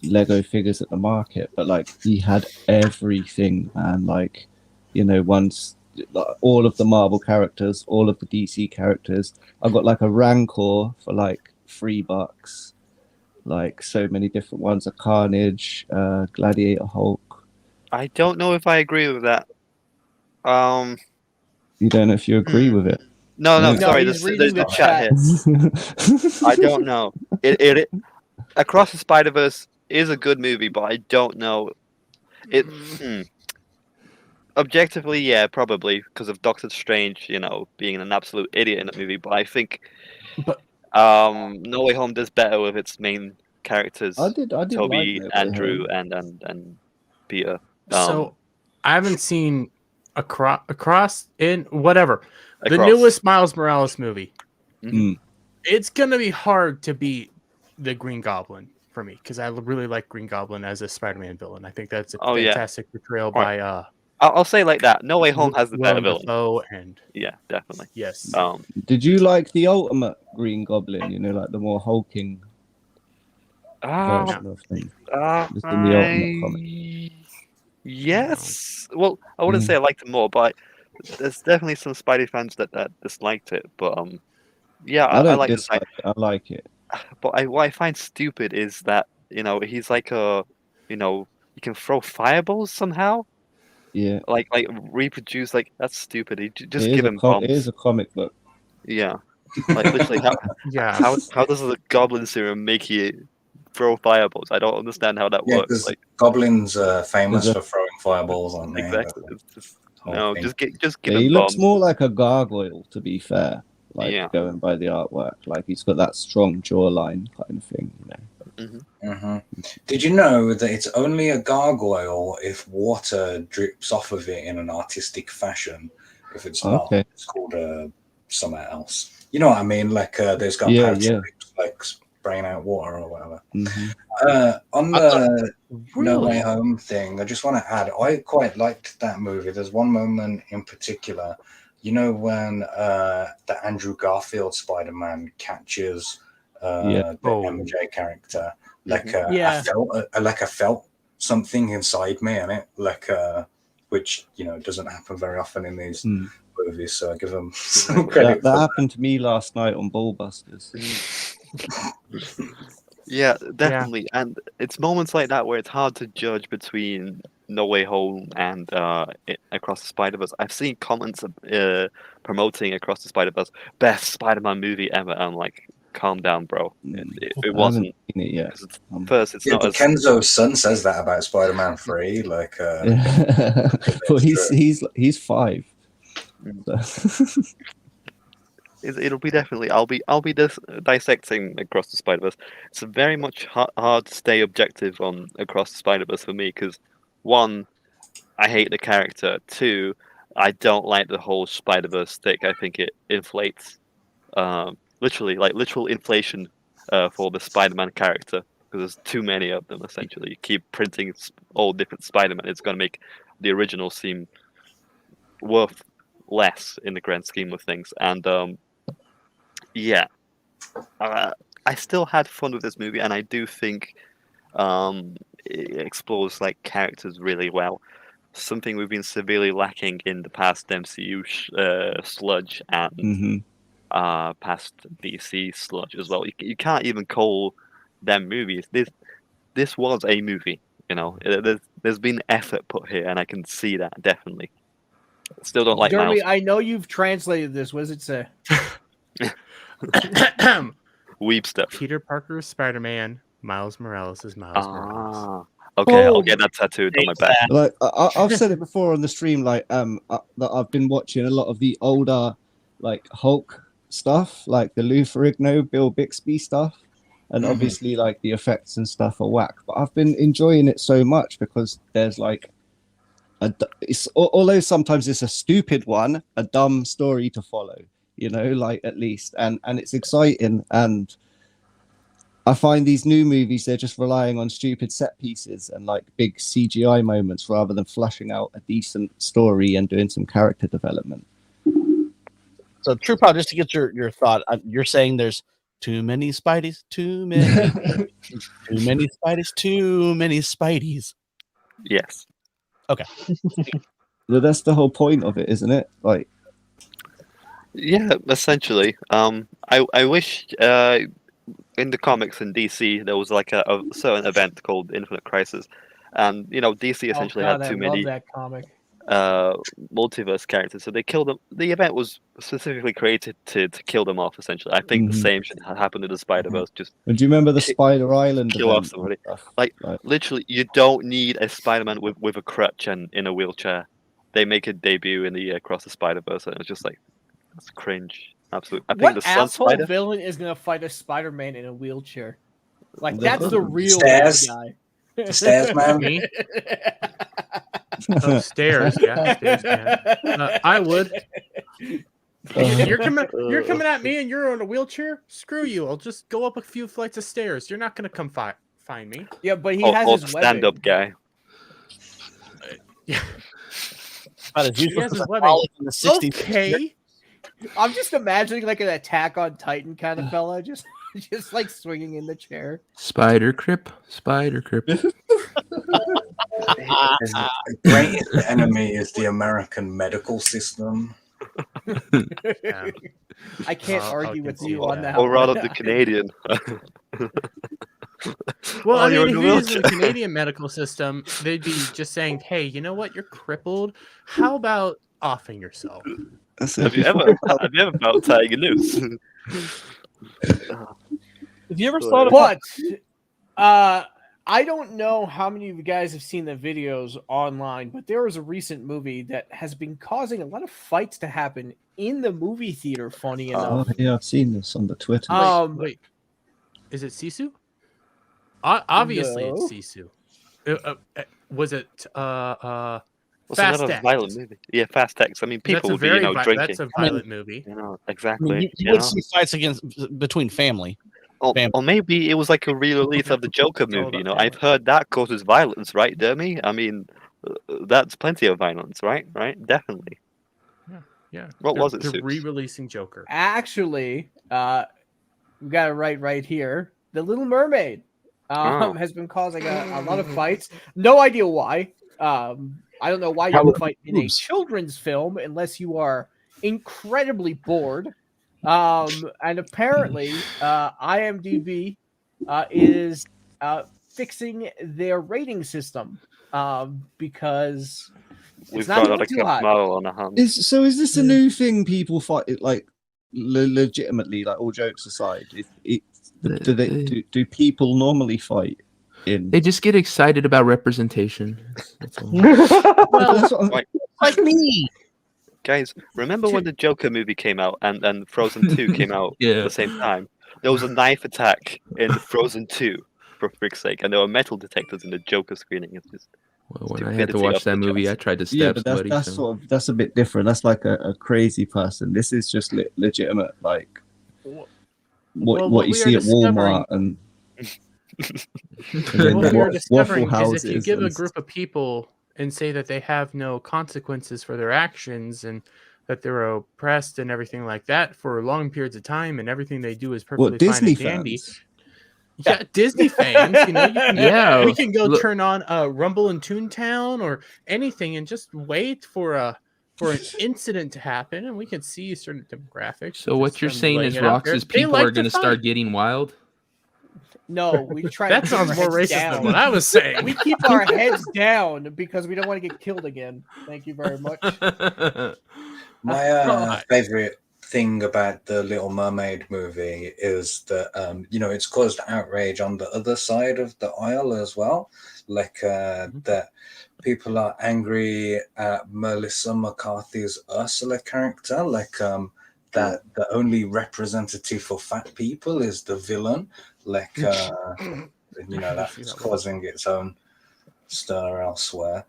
Lego figures at the market, but like he had everything, man. Like, you know, once like, all of the Marvel characters, all of the DC characters. I got like a Rancor for like $3. Like so many different ones: a Carnage, Gladiator, Hulk. I don't know if I agree with that. You don't know if you agree with it. No, No. sorry. he's There's reading the the chat here. I don't know. It Across the Spider-Verse is a good movie, but I don't know. It objectively, yeah, probably because of Doctor Strange, you know, being an absolute idiot in that movie. But I think, But- No Way Home does better with its main characters, I did Toby, like No Way Andrew, Home. and Peter. So I haven't seen across in whatever the Across. newest Miles Morales movie. Mhm. It's gonna be hard to beat the Green Goblin for me because I really like Green Goblin as a Spider-Man villain. I think that's a Oh, yeah. fantastic portrayal Right. by I'll say it like that. No Way Home has the better Willem villain. Dafoe and Yeah, definitely. yes, Did you like the Ultimate Green Goblin? You know, like the more hulking version of him. Just in the Ultimate comic. Yes. Well, I wouldn't say I liked it more, but there's definitely some Spidey fans that disliked it. But yeah, I I don't like the dislike it. I like it. But what I find stupid is that he's like you can throw fireballs somehow, Yeah. like reproduce. Like that's stupid. You just It is give a him It is bombs. a comic book. Yeah, like literally, how does the Goblin serum make you throw fireballs? I don't understand how that Yeah, works. because Like goblins are famous Is for throwing fireballs, aren't they? exactly, That's it's just the whole no, thing. just give Yeah, him he looks bombs. more like a gargoyle, to be fair. Like Yeah. going by the artwork, like he's got that strong jawline kind of thing, you know. Did you know that it's only a gargoyle if water drips off of it in an artistic fashion? If it's not, Okay. it's called something else. You know what I mean? Like there's got Yeah, pouch yeah. drips, like spraying out water or whatever. Mhm. On the No Way really? Home thing, I just want to add, I quite liked that movie. There's one moment in particular, you know, when the Andrew Garfield Spider-Man catches Yeah. the MJ character. Like Yeah. I felt something inside me, and it which doesn't happen very often in these movies. So I give them some credit. That happened to me last night on Ballbusters. Yeah, definitely. And it's moments like that where it's hard to judge between No Way Home and Across the Spider-Verse. I've seen comments promoting Across the Spider-Verse, best Spider-Man movie ever. I'm like, calm down, bro. It I wasn't. haven't seen it yet. First, it's Yeah, not but as Kenzo's son says that about Spider-Man 3. Like, Well, he's 5. So. it'll be definitely. I'll be dissecting Across the Spider-Verse. It's very much hard to stay objective on Across the Spider-Verse for me because one, I hate the character. Two, I don't like the whole Spider-Verse stick. I think it inflates, literal inflation, for the Spider-Man character because there's too many of them. Essentially, you keep printing all different Spider-Man. It's going to make the original seem worth less in the grand scheme of things. And yeah, I still had fun with this movie, and I do think it explores like characters really well. Something we've been severely lacking in the past MCU sludge and past DC sludge as well. You can't even call them movies. This was a movie. There's been effort put here, and I can see that definitely. Still don't like Jeremy, Miles. I know you've translated this. What does it say? Weeb stuff. Peter Parker is Spider-Man. Miles Morales is Miles Morales. Okay, I'll get that tattooed on my back. Like I've said it before on the stream, like that I've been watching a lot of the older like Hulk stuff, like the Lou Ferrigno, Bill Bixby stuff. and Mhm. obviously like the effects and stuff are whack. But I've been enjoying it so much because there's like although sometimes it's a stupid one, a dumb story to follow. Like at least, and it's exciting. And I find these new movies, they're just relying on stupid set pieces and like big CGI moments rather than fleshing out a decent story and doing some character development. So, True Power, just to get your thought, you're saying there's too many Spideys, too many, too many Spideys, too many Spideys. Yes. Okay. Well, that's the whole point of it, isn't it? Like, Yeah, essentially. I wish in the comics in DC there was like a certain event called Infinite Crisis, and DC essentially God, had too I many love that comic. multiverse characters, so they killed them. The event was specifically created to kill them off. Essentially, I think the same should happen to the Spider-Verse. Just do you remember the Spider Island kill off event? somebody. Stuff? Like literally, you don't need a Spider-Man with a crutch and in a wheelchair. They make a debut in the Across the Spider-Verse, and it was just like, that's cringe. Absolutely. I think What the Sun asshole Spider. villain is gonna fight a Spider-Man in a wheelchair? Like The- that's the real Stairs. bad guy. The Stairs Man. Me? Oh, stairs. Yeah, stairs, man. I would. You're coming at me and you're on a wheelchair? Screw you. I'll just go up a few flights of stairs. You're not going to come find me. Yeah, but he Or has the his stand-up webbing. guy. Yeah. About as He useless has as his a webbing. Pollock in the 60s. Okay. I'm just imagining like an Attack on Titan kind of fella, just like swinging in the chair. Spider Crip. His greatest enemy is the American medical system. Yeah. I can't I'll argue with concede you on that. that. Or rather one. the Canadian. Well, Oh, I you're mean, in if a you're using the wheelchair. Canadian medical system, they'd be just saying, hey, you know what? You're crippled. How about offing yourself? That's Have you ever felt tying a noose? Have you ever thought about But I don't know how many of you guys have seen the videos online, but there was a recent movie that has been causing a lot of fights to happen in the movie theater. Funny Oh, enough, yeah, I've seen this on the Twitter. Wait. Is it Sisu? Obviously, No. it's Sisu. Was it What's Fast another X? violent movie? Yeah, Fast X. I mean, people would be, drinking. That's a violent movie. Exactly. you would see fights between family. Or maybe it was like a re-release of the Joker It's all movie. about I've heard that causes violence, right, Dermy? I mean, that's plenty of violence, right? Right? Definitely. Yeah. What was it, They're Seuss? re-releasing Joker. actually, we got it right here. The Little Mermaid has been causing a lot of fights. No idea why. I don't know why you would fight in a children's film unless you are incredibly bored. And apparently, IMDb is fixing their rating system because We've it's not got going a too high. Camaro on the hand. Is this a new thing people fight it like legitimately, like all jokes aside? Do people normally fight in? They just get excited about representation. That's all. That's what I'm- Right. Like me. Guys, remember when the Joker movie came out and Frozen 2 came out Yeah. at the same time? There was a knife attack in Frozen 2, for frick's sake, and there were metal detectors in the Joker screening. It's just Well, when I had to stupidity watch off that the movie, I charts. tried to yeah, stab but somebody. that's so- sort of that's a bit different. That's like a crazy person. This is just legitimate, like what you we see are at Walmart discovering- and then What we are Waffle discovering is houses. if you give a and- group of people and say that they have no consequences for their actions and that they're oppressed and everything like that for long periods of time and everything they do is perfectly what Disney fine and dandy. fans? Yeah, Disney fans, you can, Yeah, we can go look- turn on Rumble in Toontown or anything and just wait for an incident to happen and we can see certain demographics. So what you're saying is Rox's people are going to start getting wild? No, we try. That to keep sounds our more heads racist down. than what I was saying. We keep our heads down because we don't want to get killed again. Thank you very much. My favorite thing about the Little Mermaid movie is that it's caused outrage on the other side of the aisle as well, like that people are angry at Melissa McCarthy's Ursula character, like that the only representative for fat people is the villain, like that's causing its own stir elsewhere.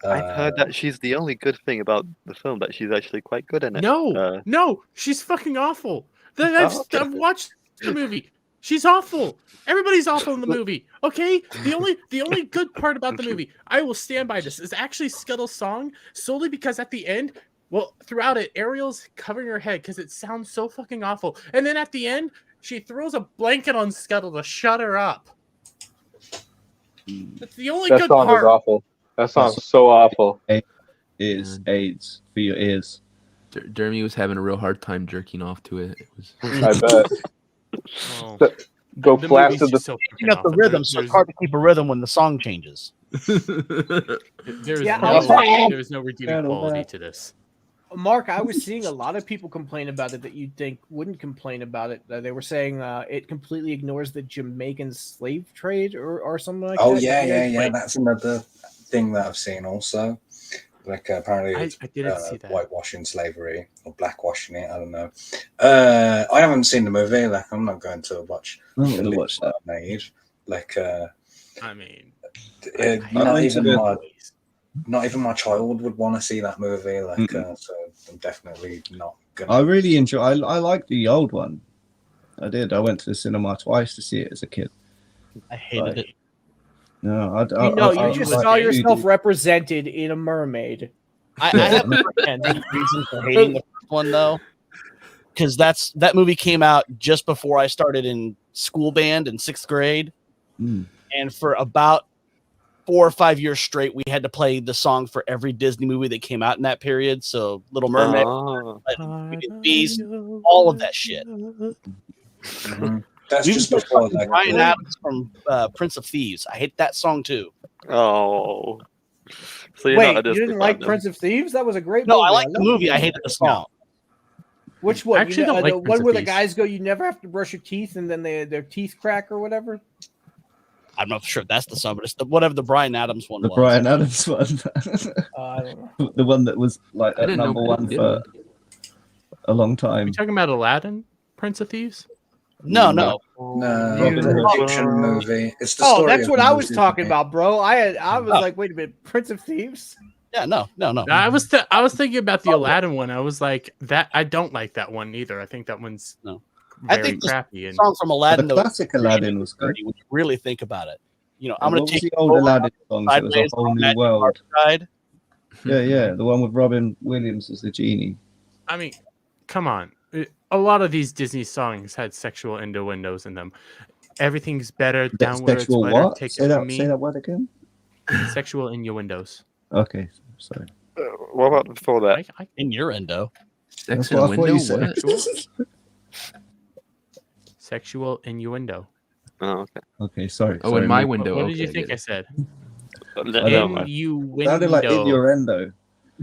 I've heard that she's the only good thing about the film, that she's actually quite good in it. No, she's fucking awful. Okay. I've watched the movie. She's awful. Everybody's awful in the movie. Okay, the only good part about the movie, I will stand by this, is actually Scuttle's song, solely because at the end, well, throughout it, Ariel's covering her head because it sounds so fucking awful, and then at the end, she throws a blanket on Scuttle to shut her up. That's the only That good song part. is awful. That song's so awful. Is AIDS for your ears. Jeremy was having a real hard time jerking off to it. It was. I bet. Oh. Go The flash movie's to the. just so You got the fucking rhythm, awful. so it's hard to keep a rhythm when the song changes. There's Yeah, no redeeming quality to this. Mark, I was seeing a lot of people complain about it that you'd think wouldn't complain about it. They were saying it completely ignores the Jamaican slave trade or something like that. Oh yeah. That's another thing that I've seen also. Like apparently I didn't see that. whitewashing slavery or blackwashing it. I don't know. I haven't seen the movie. Like I'm not going to watch. I'm not going to watch that. Made. Like I mean, not even my child would want to see that movie. Like so, I'm definitely not gonna. I really enjoy. I like the old one. I did. I went to the cinema twice to see it as a kid. I hated it. No, you just saw yourself represented in a mermaid. I have a reason for hating the first one though, because that movie came out just before I started in school band in 6th grade, and for about 4 or 5 years straight, we had to play the song for every Disney movie that came out in that period. So Little Mermaid, Beast, all of that shit. That's just before that. Brian Adams from Prince of Thieves. I hate that song too. Oh, so you're Wait, not a you Disney didn't like fan, Prince of Thieves? That was a great No, movie. I like the movie. I hated the song. Which one? I actually don't like the Prince one of where the Thieves. guys go, "You never have to brush your teeth," and then their teeth crack or whatever. I'm not sure if that's the song, but it's whatever the Brian Adams one The was. Brian Adams one. I don't know. The one that was like I at didn't know number Prince one did for a long time. You talking about Aladdin, Prince of Thieves? No. No, Robin the Hood. Egyptian movie. It's the Oh, story that's of what I was Moses talking and- about, bro. I was like, wait a minute, Prince of Thieves? Yeah, no. I was thinking about the Aladdin one. I was like, that I don't like that one either. I think that one's I very think the crappy. And song from Aladdin, The though, classic Aladdin was good. when you really think about it. You know, I'm going What to was take the old you Aladdin songs? It was a sideways whole on new that world. ride. Yeah, the one with Robin Williams as the genie. I mean, come on. A lot of these Disney songs had sexual innuendos in them. Everything's better. Downward, Sexual better. what? Take Say it from that. me. Say that word again. Sexual innuendos. Okay, sorry. What about before that? Innuendo. Sex That's what I and thought window. you said. What? Sexual innuendo. Oh, okay. Okay, sorry. Oh, sorry, in my Nick. window. What did you Okay, think get I it. said? No, Innuendo. Sounded like innuendo.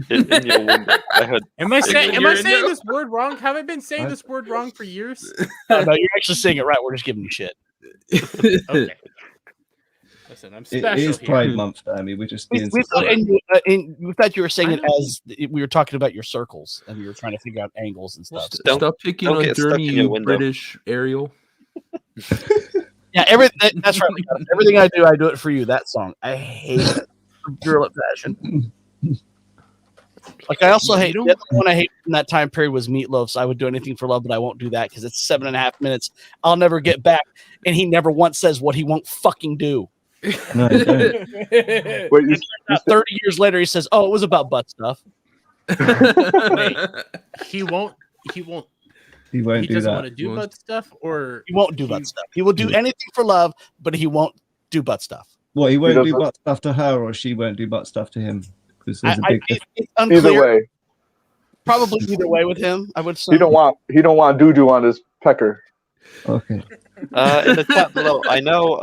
in your window. I heard. Am I saying Innuendo. this word wrong? Have I been saying this word wrong for years? No, you're actually saying it right. We're just giving you shit. Okay. Listen, I'm It special is here. Pride Month, Dammy. We're just being. We thought you were saying I it know. as we were talking about your circles and we were trying to figure out angles and stuff. Don't- Stop picking don't on get stuck Journey, in your you window. British Ariel. Yeah, that's right. Everything I do it for you. That song, I hate it. Drill it passion. Like I also hate the other one I hate from that time period was Meatloaf's "I Would Do Anything for Love, but I Won't Do That" because it's 7.5 minutes. I'll never get back, and he never once says what he won't fucking do. No, you don't. Wait, you, 30 years later, he says, "Oh, it was about butt stuff." Wait, he won't. He won't He do doesn't want to that. do butt stuff, or He won't do butt stuff. He will do anything for love, but he won't do butt stuff. What? He won't do doesn't- butt stuff to her, or she won't do butt stuff to him. Because there's a big difference. It's unclear. either way, Probably either way with him. I would say. he don't want doo-doo on his pecker. Okay. In the chat below, I know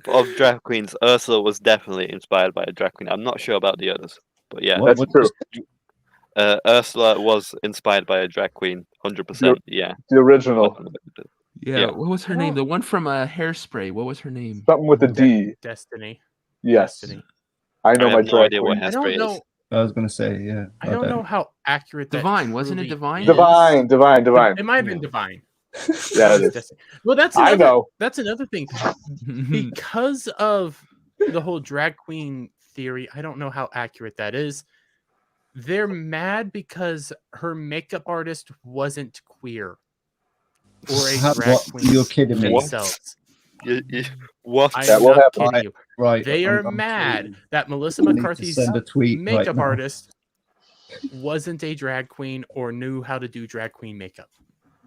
of drag queens, Ursula was definitely inspired by a drag queen. I'm not sure about the others, but yeah, What- That's what- true. Ursula was inspired by a drag queen, 100%. Yeah. The original, Yeah, Yeah. what was her name? The one from Hairspray. What was her name? something with a D. Destiny. Yes, Destiny. I know I my have no drag idea what queen. I Hairspray don't is. know. I was gonna say, yeah. I don't know how accurate that Divine, wasn't it truly Divine? is. Divine. It might have been Divine. Yeah, it is. Well, that's I another, know. that's another thing. Because of the whole drag queen theory, I don't know how accurate that is. They're mad because her makeup artist wasn't queer or a drag What? queen You're kidding me. themselves. What? I'm That will not happen. kidding you. Right. They are I'm mad tweeting. that Melissa I need to McCarthy's send a tweet right makeup now. artist wasn't a drag queen or knew how to do drag queen makeup.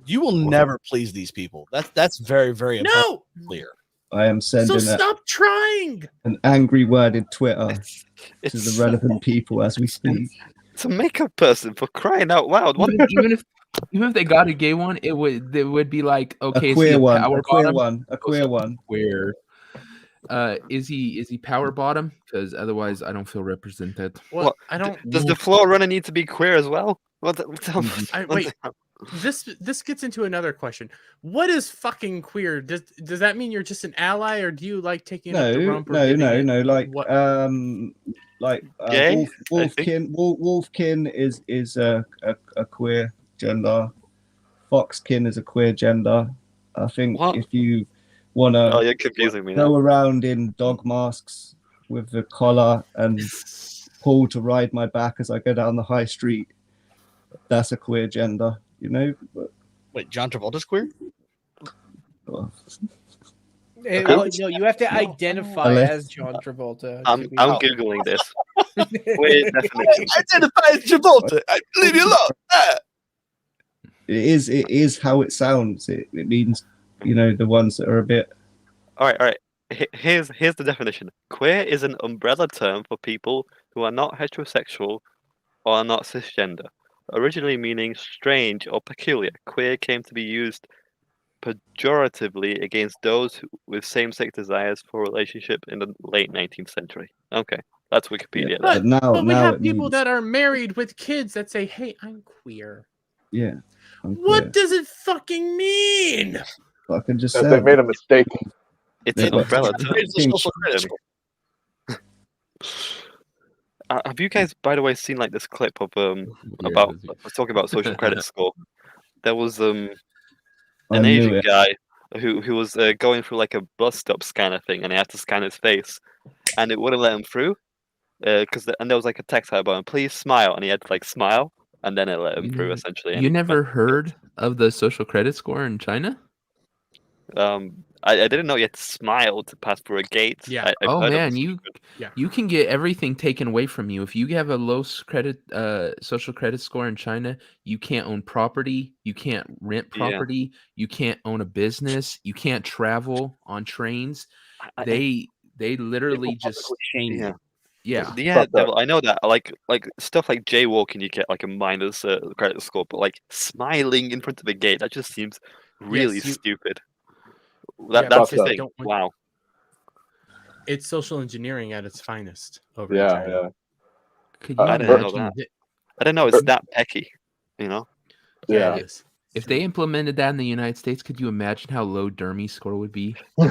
You will never please these people. That's very, very No, clear. I am so sending stop trying. an angry worded Twitter It's to the relevant people as we speak. it's a makeup person, for crying out loud. What? even if they got a gay one, it would be like, okay, A is he queer a one. power A queer bottom? one. A queer one. Queer. Is he power bottom? Because otherwise, I don't feel represented. Well, What? I don't. Does the floor runner need to be queer as well? What the, Wait. This gets into another question. What is fucking queer? Does that mean you're just an ally, or do you like taking up the No, rump? Or no, giving no, it? no. Like Gay? I think. Wolfkin is a queer gender. Foxkin is a queer gender. I think What? if you wanna Oh, you're confusing me now. go around in dog masks with the collar and pull to ride my back as I go down the high street, that's a queer gender, you know. But, Wait, John Travolta's queer? well, Well, no, you have to identify Unless- as John Travolta. I'm to be- googling this. Queer definition. Identify as Travolta. Leave me alone. it is how it sounds. It means, you know, the ones that are a bit. All right. Here's the definition. Queer is an umbrella term for people who are not heterosexual or are not cisgender. Originally meaning strange or peculiar, queer came to be used pejoratively against those with same-sex desires for a relationship in the late 19th century. Okay, that's Wikipedia. Yeah, there. but now, But we now have it people means, that are married with kids that say, "Hey, I'm queer." yeah. I'm What queer. does it fucking mean? I can just That say they made a mistake. It's Yeah, an but- umbrella term. It's a social credit score. Have you guys, by the way, seen like this clip of Weird, about is it? talking about social credit score? There was I an knew Asian it. guy who was going through like a bus stop scanner thing, and he had to scan his face, and it wouldn't let him through and there was like a text button, please smile, and he had to like smile, and then it let him through essentially. and You he never went- heard of the social credit score in China? I didn't know you had to smile to pass through a gate. Yeah. I've Oh heard of man, this. you can get everything taken away from you if you have a low social credit score in China. You can't own property, you can't rent Yeah. property, you can't own a business, you can't travel on trains. They literally just Yeah. yeah. Yeah, Fucked up. Devil, I know that. Like stuff like jaywalking, you get like a minus credit score, but like smiling in front of a gate, that just seems really Yes, you- stupid. Yeah, That's because the they thing. don't want- Wow. It's social engineering at its finest over Yeah, in China. yeah. Could you I didn't know imagine that. I didn't know it's that pecky. You know? Yeah, Yeah. it is. if they implemented that in the United States? Could you imagine how low Dermy's score would be? I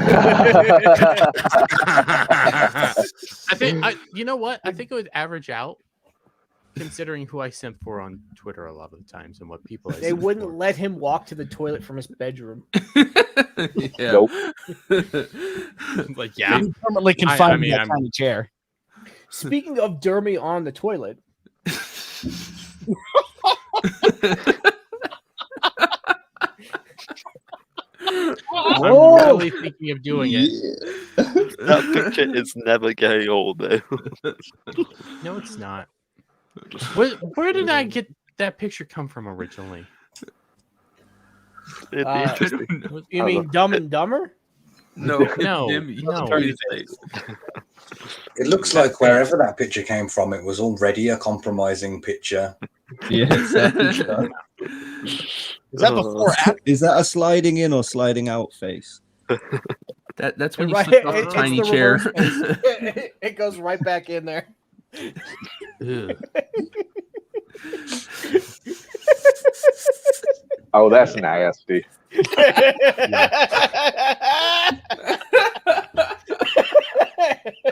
think you know what? I think it would average out, considering who I simp for on Twitter a lot of the times and what people I They simp wouldn't for. let him walk to the toilet from his bedroom. Yeah. Nope. Like, yeah. Maybe permanently confined mean, in that I'm- kind of chair. Speaking of Dermy on the toilet, I'm Whoa! really thinking of doing it. That picture is never getting old though. No, it's not. Where did I get that picture come from originally? It'd be Uh, interesting. You mean Dumb and Dumber? No, No, Dermy, no. Dermy's face. It looks like wherever that picture came from, it was already a compromising picture. Yeah, exactly. so. Is that before? Is that a sliding in or sliding out face? That's when you Right, slip off it's the tiny the chair. reverse face. It goes right back in there. Ugh. Oh, that's nasty.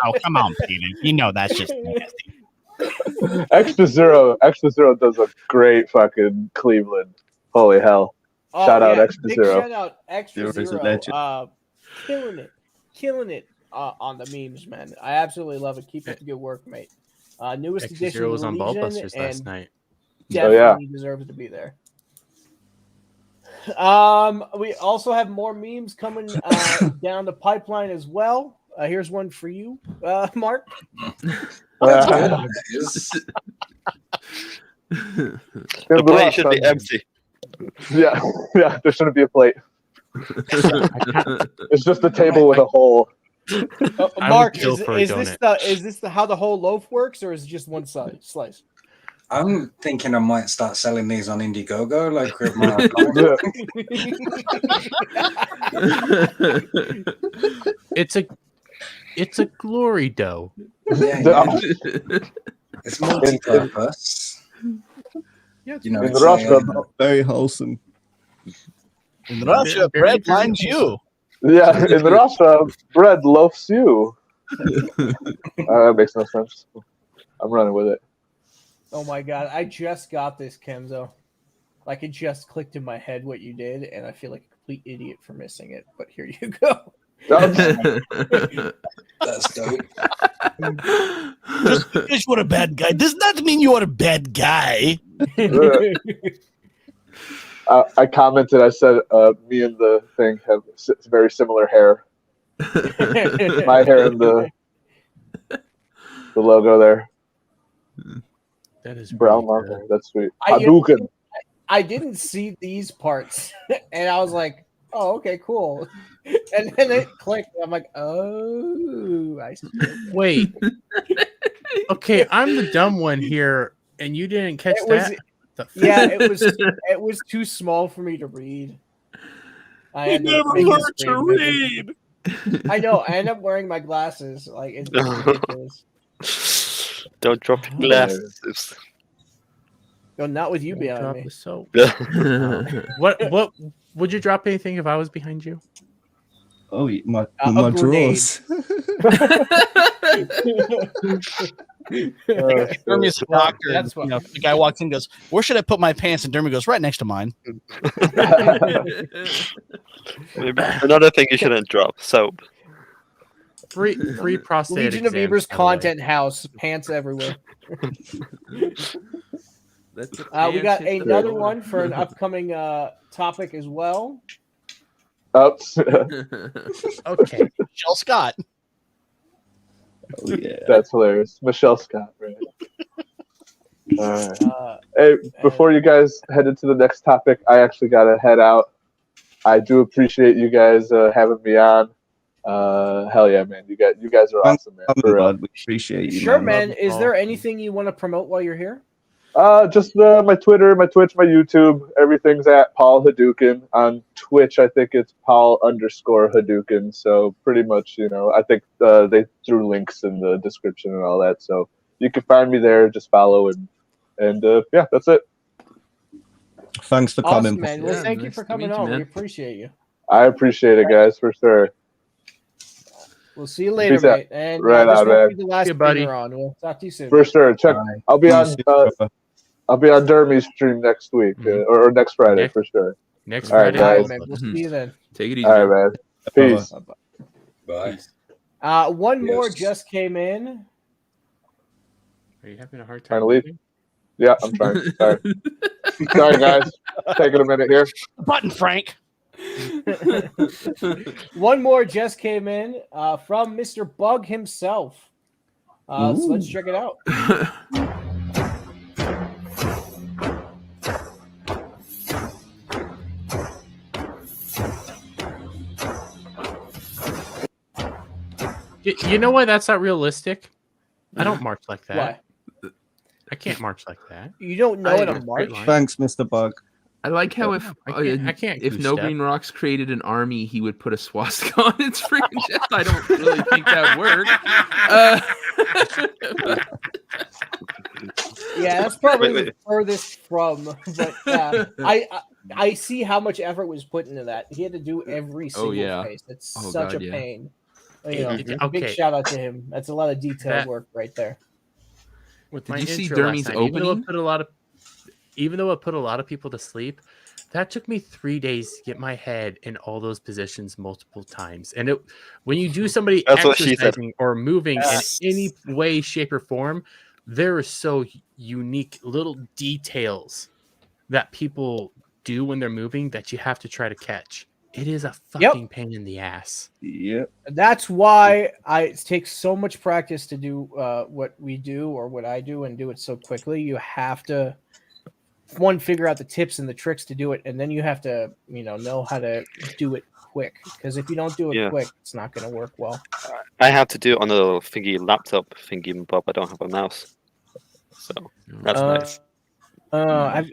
Oh, come on, Peter. You know that's just nasty. Extra Zero does a great fucking Cleveland. Holy hell. Oh, Shout out yeah, Extra big Zero. shout out Extra Zero is a Zero. legend. Killing it on the memes, man. I absolutely love it. Keep up the good work, mate. Newest Extra edition Zero of was the on Legion, Ballbusters last and night. definitely deserves to be there. We also have more memes coming down the pipeline as well. Here's one for you, Mark. That's good. That is. The plate should be empty. Yeah, yeah. There shouldn't be a plate. It's just a table with a hole. Mark, kill is for a this how the whole loaf works, or is it just one slice? I'm thinking I might start selling these on Indiegogo, like with my It's a glory dough. yeah. It's multi-purpose. You know, In it's Russia, Very wholesome. In Russia, bread finds you. yeah, in Russia, bread loves you. That makes no sense. I'm running with it. Oh my god, I just got this, Kenzo. Like, it just clicked in my head what you did, and I feel like a complete idiot for missing it. But here you go. That's dope. Just because you are a bad guy does not mean you are a bad guy. I commented. I said, "Me and the thing have very similar hair. My hair and the logo there. That is Brown really marker. good. That's sweet. I Hadouken. didn't see these parts, and I was like, "Oh, okay, cool." And then it clicked. And I'm like, "Oh, I see." Wait. Okay, I'm the dumb one here, and you didn't catch that. Yeah, it was too small for me to read. I had to make the screen bigger. I know. I end up wearing my glasses. Like, it's ridiculous. Don't drop your glasses. No, not with you Don't behind drop me. the soap. What would you drop anything if I was behind you? Oh, my a grenade. drawers. Dermy's a doctor. that's And, the guy walks in and goes, "Where should I put my pants?" And Dermy goes, "Right next to mine." Maybe another thing you shouldn't drop: soap. Free prostate Legion of exams, Eber's by the way. content house, pants everywhere. That's We got another one for an upcoming topic as well. Oops. Okay. Michelle Scott. Oh, yeah. That's hilarious. Michelle Scott, right? All right. Hey, and- before you guys head into the next topic, I actually got to head out. I do appreciate you guys having me on. Hell yeah, man! You guys are Thanks awesome, man. for For real. bud. We appreciate you, Sure, man. man. Is there anything you want to promote while you're here? Just my Twitter, my Twitch, my YouTube. Everything's at Paul Hadouken. On Twitch, I think it's Paul_Hadouken. So pretty much, I think they threw links in the description and all that. So you can find me there. Just follow and yeah, that's it. Thanks for Awesome, coming. man. Well, Yeah, thank you nice for to coming meet you, on. We man. appreciate you. I appreciate it, guys, for sure. We'll see you later, Peace out. mate. And Right this on, won't man. be the last See you, buddy. you're on. We'll talk to you soon. For sure. Check. Bye. I'll be See you on. soon, brother. I'll be on Dermy's stream next week or next Friday Next- for sure. Next All right, Friday. All right, guys. man. We'll see you then. Take it easy. All right, man. Peace. Bye. One more Yes. just came in. Are you having a hard Trying time to leave? leaving? Yeah, I'm trying. Sorry. Sorry, guys. Taking a minute here. Button, Frank. One more just came in from Mr. Bug himself. So let's check it out. You know why that's not realistic? I don't march like that. Why? I can't march like that. You don't know I- what a march? Thanks, Mr. Bug. I like how if I can't if goose No step. Green Rocks created an army, he would put a swastika on its freaking chest. I don't really think that would work. Yeah, that's probably Wait. the furthest from. But I see how much effort was put into that. He had to do every single yeah. face. It's Oh, such God, a yeah. pain. Okay. Big shout out to him. That's a lot of detailed That- work right there. With Did my you see intro last Dermy's night, even though I opening? put a lot of even though it put a lot of people to sleep, that took me 3 days to get my head in all those positions multiple times. And when you do somebody That's what she said. exercising or moving in any way, shape, or form, there are so unique little details that people do when they're moving that you have to try to catch. It is a fucking pain in the ass. Yep. That's why it takes so much practice to do what we do or what I do and do it so quickly. You have to figure out the tips and the tricks to do it, and then you have to know how to do it quick. Because if you don't do it quick, it's not going to work well. I have to do it on a little thingy laptop thingy, Bob. I don't have a mouse, so that's nice.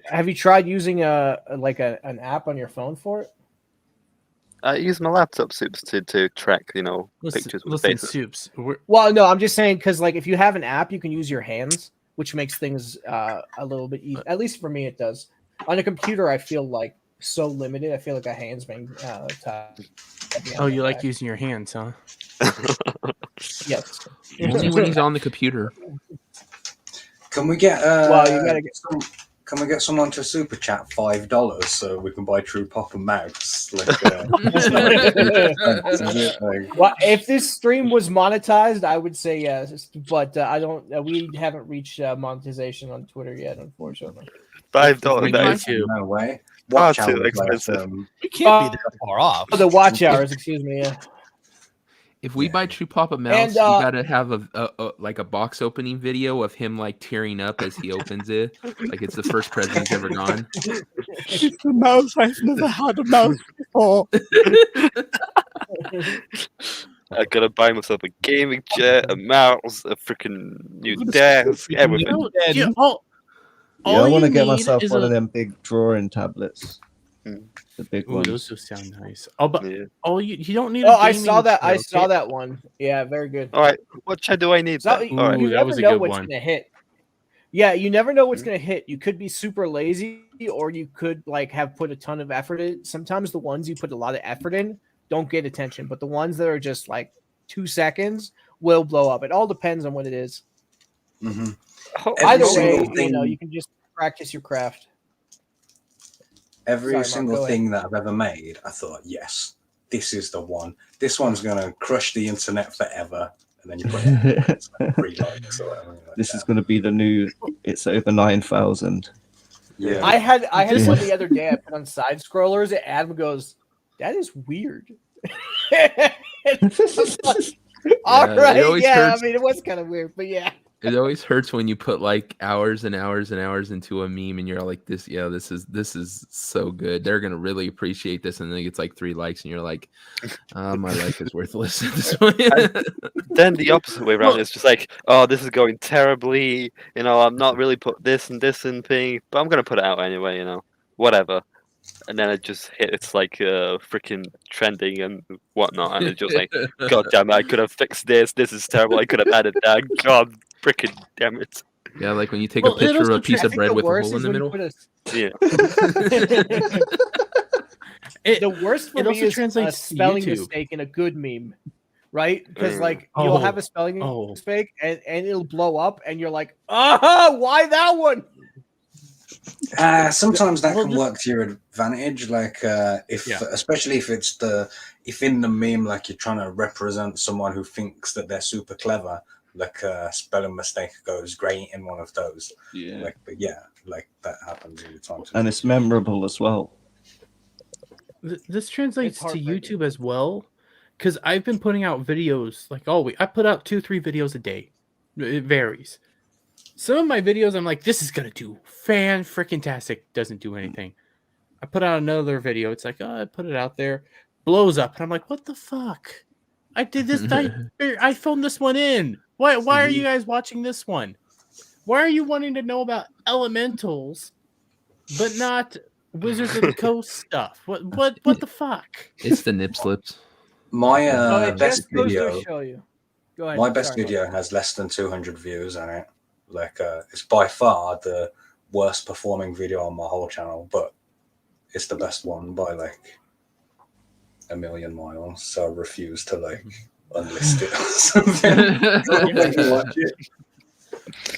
Have you tried using an app on your phone for it? I use my laptop Soups to track, pictures with faces. Soups. Well, no, I'm just saying because if you have an app, you can use your hands, which makes things a little bit easier. At least for me, it does. On a computer, I feel so limited. I feel like a hands being tied. Oh, you like using your hands, huh? Yes. Only when he's on the computer. Can we get? Well, you gotta get. Can we get someone to super chat $5 so we can buy True Pop and mouse? Well, if this stream was monetized, I would say yes, but I don't. We haven't reached monetization on Twitter yet, unfortunately. $5. No way. Watch too expensive. You can't be that far off. The watch hours, excuse me. Yeah. If we buy True Pop a mouse, you gotta have a box opening video of him tearing up as he opens it, like it's the first present he's ever gone. It's a mouse. I've never had a mouse before. I gotta buy myself a gaming chair, a mouse, a freaking new desk, everything. I want to get myself one of them big drawing tablets. The big ones. Those do sound nice. Oh, but you don't need. I saw that. I saw that one. Yeah, very good. All right, what chair do I need? So, you that never was a know good what's one. gonna hit. Yeah, you never know what's gonna hit. You could be super lazy, or you could have put a ton of effort in. Sometimes the ones you put a lot of effort in don't get attention, but the ones that are just 2 seconds will blow up. It all depends on what it is. Mm-hmm. Either way, you can just practice your craft. Every single thing that I've ever made, I thought, yes, this is the one. This one's going to crush the internet forever. And then you put it it's 3 likes or whatever. This is going to be the new, it's over 9,000. Yeah. I had one the other day I put on side scrollers and Adam goes, that is weird. All right. Yeah, hurts. I mean, it was kind of weird, but yeah. It always hurts when you put hours and hours and hours into a meme and you're like, this is so good. They're gonna really appreciate this, and then it gets 3 likes and you're like, my life is worthless at this point. Then the opposite way around is just oh, this is going terribly. I'm not really put this and thing, but I'm gonna put it out anyway. Whatever. And then it just hit. It's freaking trending and whatnot, and it's just God damn it! I could have fixed this. This is terrible. I could have added that. God freaking damn it! Yeah, when you take a picture of a piece of bread with a hole in the middle. Yeah. The worst for me is a spelling mistake in a good meme, right? Because you'll have a spelling mistake and it'll blow up, and you're like, why that one? Sometimes that can work to your advantage, especially if in the meme you're trying to represent someone who thinks that they're super clever, a spelling mistake goes great in one of those. Yeah. That happens all the time. And it's memorable as well. This translates to YouTube as well, because I've been putting out videos I put out 2-3 videos a day. It varies. Some of my videos, I'm like, this is going to do fan-freaking-tastic. Doesn't do anything. I put out another video. It's I put it out there. Blows up. And I'm like, what the fuck? I did this. I filmed this one in. Why are you guys watching this one? Why are you wanting to know about elementals, but not Wizards of the Coast stuff? What the fuck? It's the nip slips. My best video. Show you. Go ahead. My best video has less than 200 views on it. It's by far the worst performing video on my whole channel, but it's the best one by 1,000,000 miles. So I refuse to unlist it or something. Watch it.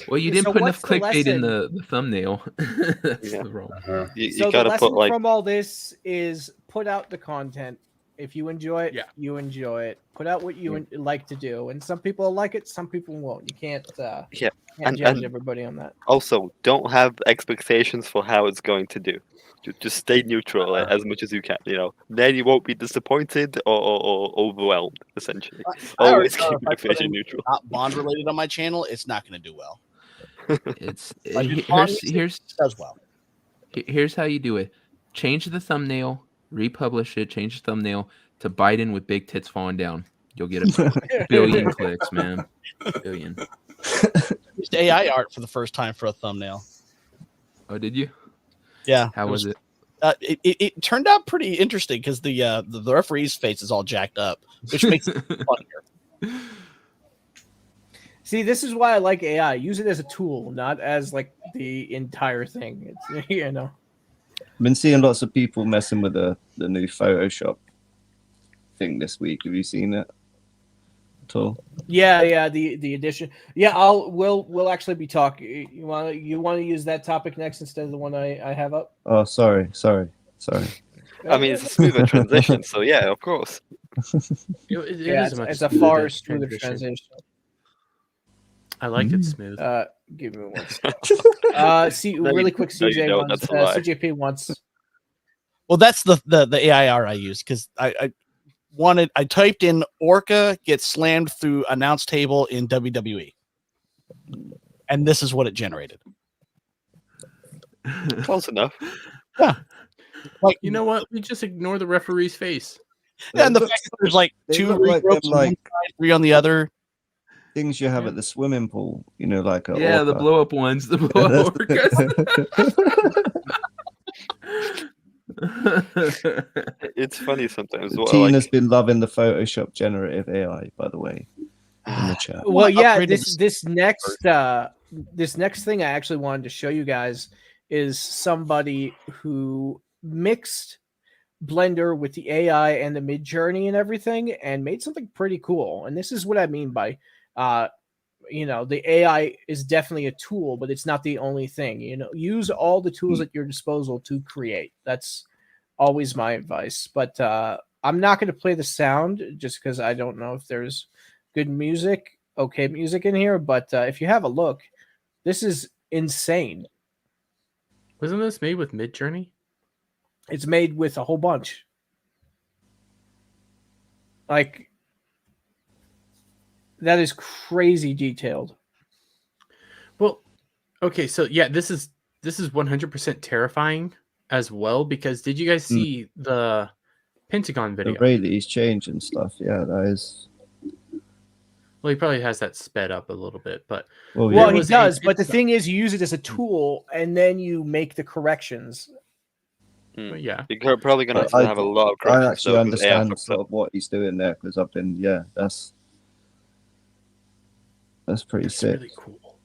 Well, you didn't So put enough what's the clickbait in lesson? the thumbnail. That's Yeah. the wrong. You So the gotta lesson put like from all this is put out the content. If you enjoy it, Yeah. you enjoy it. Put out what you like to do, and some people like it, some people won't. You can't Yeah, can't judge everybody on that. also don't have expectations for how it's going to do. Just stay neutral as much as you can. Then you won't be disappointed or overwhelmed. Essentially, I already always know keep if I your put vision in neutral. not Bond related on my channel, it's not going to do well. It's If I do Bond music, here's it does well. here's how you do it. Change the thumbnail, republish it, change the thumbnail to Biden with big tits falling down. You'll get a billion clicks, man. Billion. Used AI art for the first time for a thumbnail. Oh, did you? Yeah. How was it? It turned out pretty interesting because the referee's face is all jacked up, which makes it funnier. See, this is why I like AI. Use it as a tool, not as like the entire thing. It's I've been seeing lots of people messing with the new Photoshop thing this week. Have you seen it at all? Yeah, the addition. Yeah, we'll actually be talking. You want to use that topic next instead of the one I have up? Oh, sorry. I mean, it's a smoother transition, so yeah, of course. It Yeah, is much it's a smoother far smoother transition. I like it smooth. Give me one second. See, No, really you- quick, no, you CJ don't. wants, That's a lie. CJP wants. Well, that's the AI art I used because I typed in Orca gets slammed through announce table in WWE, and this is what it generated. Close enough. Yeah, like You know what? We just ignore the referee's face. yeah, and the fact that there's like They 2 look like ropes them, on one like side, 3 on the other. things you have Yeah. at the swimming pool. You know, like a Yeah, the orca. blow up ones. The blow up orcas. It's funny sometimes. Tina's been loving the Photoshop generative AI, by the way, in the chat. Well, yeah, upgraded this next thing I actually wanted to show you guys is somebody who mixed Blender with the AI and the Mid Journey and everything, and made something pretty cool. And this is what I mean by, the AI is definitely a tool, but it's not the only thing. Use all the tools at your disposal to create. That's always my advice. But I'm not going to play the sound just because I don't know if there's good music, okay music in here. But if you have a look, this is insane. Wasn't this made with Mid Journey? It's made with a whole bunch. Like, that is crazy detailed. Well, okay, so yeah, this is 100% terrifying as well because did you guys see the Pentagon The video? way that he's changed and stuff. Yeah, that is. Well, he probably has that sped up a little bit, but Well, Well, yeah. he was a does, but the Pentagon- thing is, you use it as a tool, and then you make the corrections. but yeah. You're probably gonna I- have a lot of I corrections. actually though, 'cause AI understand fucks sort up. of what he's doing there because I've been, that's pretty It's sick. really cool.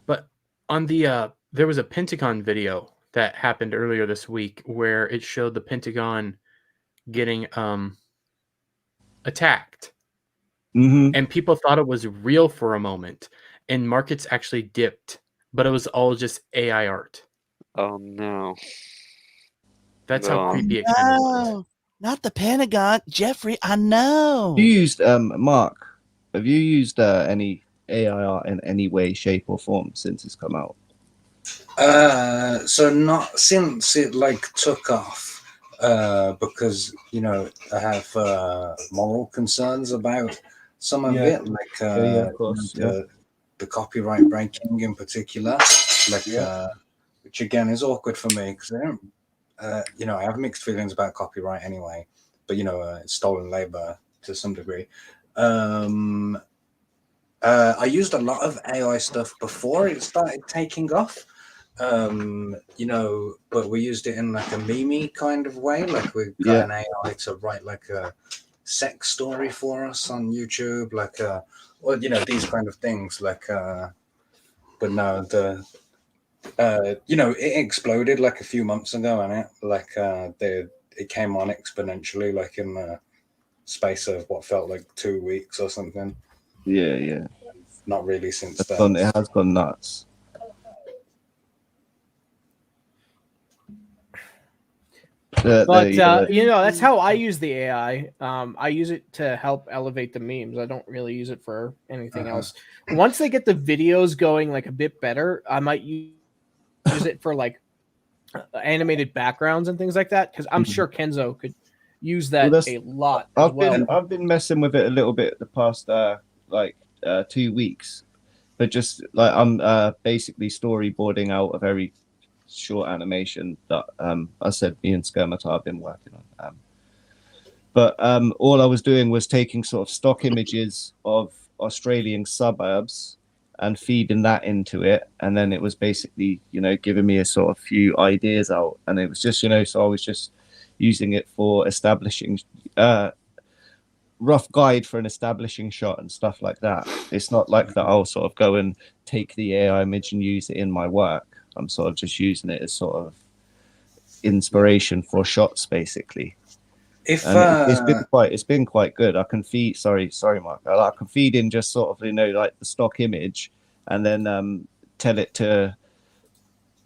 But on the there was a Pentagon video that happened earlier this week where it showed the Pentagon getting attacked, Mm-hmm. and people thought it was real for a moment, and markets actually dipped, but it was all just AI art. Oh no. That's how No. creepy it kind of was. No, not the Pentagon, Jeffrey. I know. You used Mark. Have you used any AI art in any way, shape, or form since it's come out? So not since it took off, because I have moral concerns about some of Yeah. it, of course. the copyright breaking in particular, Yeah. which again is awkward for me because I don't, I have mixed feelings about copyright anyway, but it's stolen labor to some degree. I used a lot of AI stuff before it started taking off. But we used it in a meme kind of way. We got an AI to write a sex story for us on YouTube, these kind of things. But no, it exploded a few months ago, and it came on exponentially, in the space of what felt like 2 weeks or something. Yeah. not really since It then. has gone nuts. But that's how I use the AI. I use it to help elevate the memes. I don't really use it for anything else. Once they get the videos going like a bit better, I might use it for like animated backgrounds and things like that, because I'm sure Kenzo could use that a lot as well. I've been messing with it a little bit the past 2 weeks, but just like I'm basically storyboarding out a very short animation that I said me and Skirmitar have been working on. But all I was doing was taking sort of stock images of Australian suburbs and feeding that into it, and then it was basically giving me a sort of few ideas out, and it was just so I was just using it for establishing rough guide for an establishing shot and stuff like that. It's not like that I'll sort of go and take the AI image and use it in my work. I'm sort of just using it as sort of inspiration for shots, basically. It's been quite good. I can feed. Sorry, Mark. I can feed in just sort of like the stock image, and then tell it to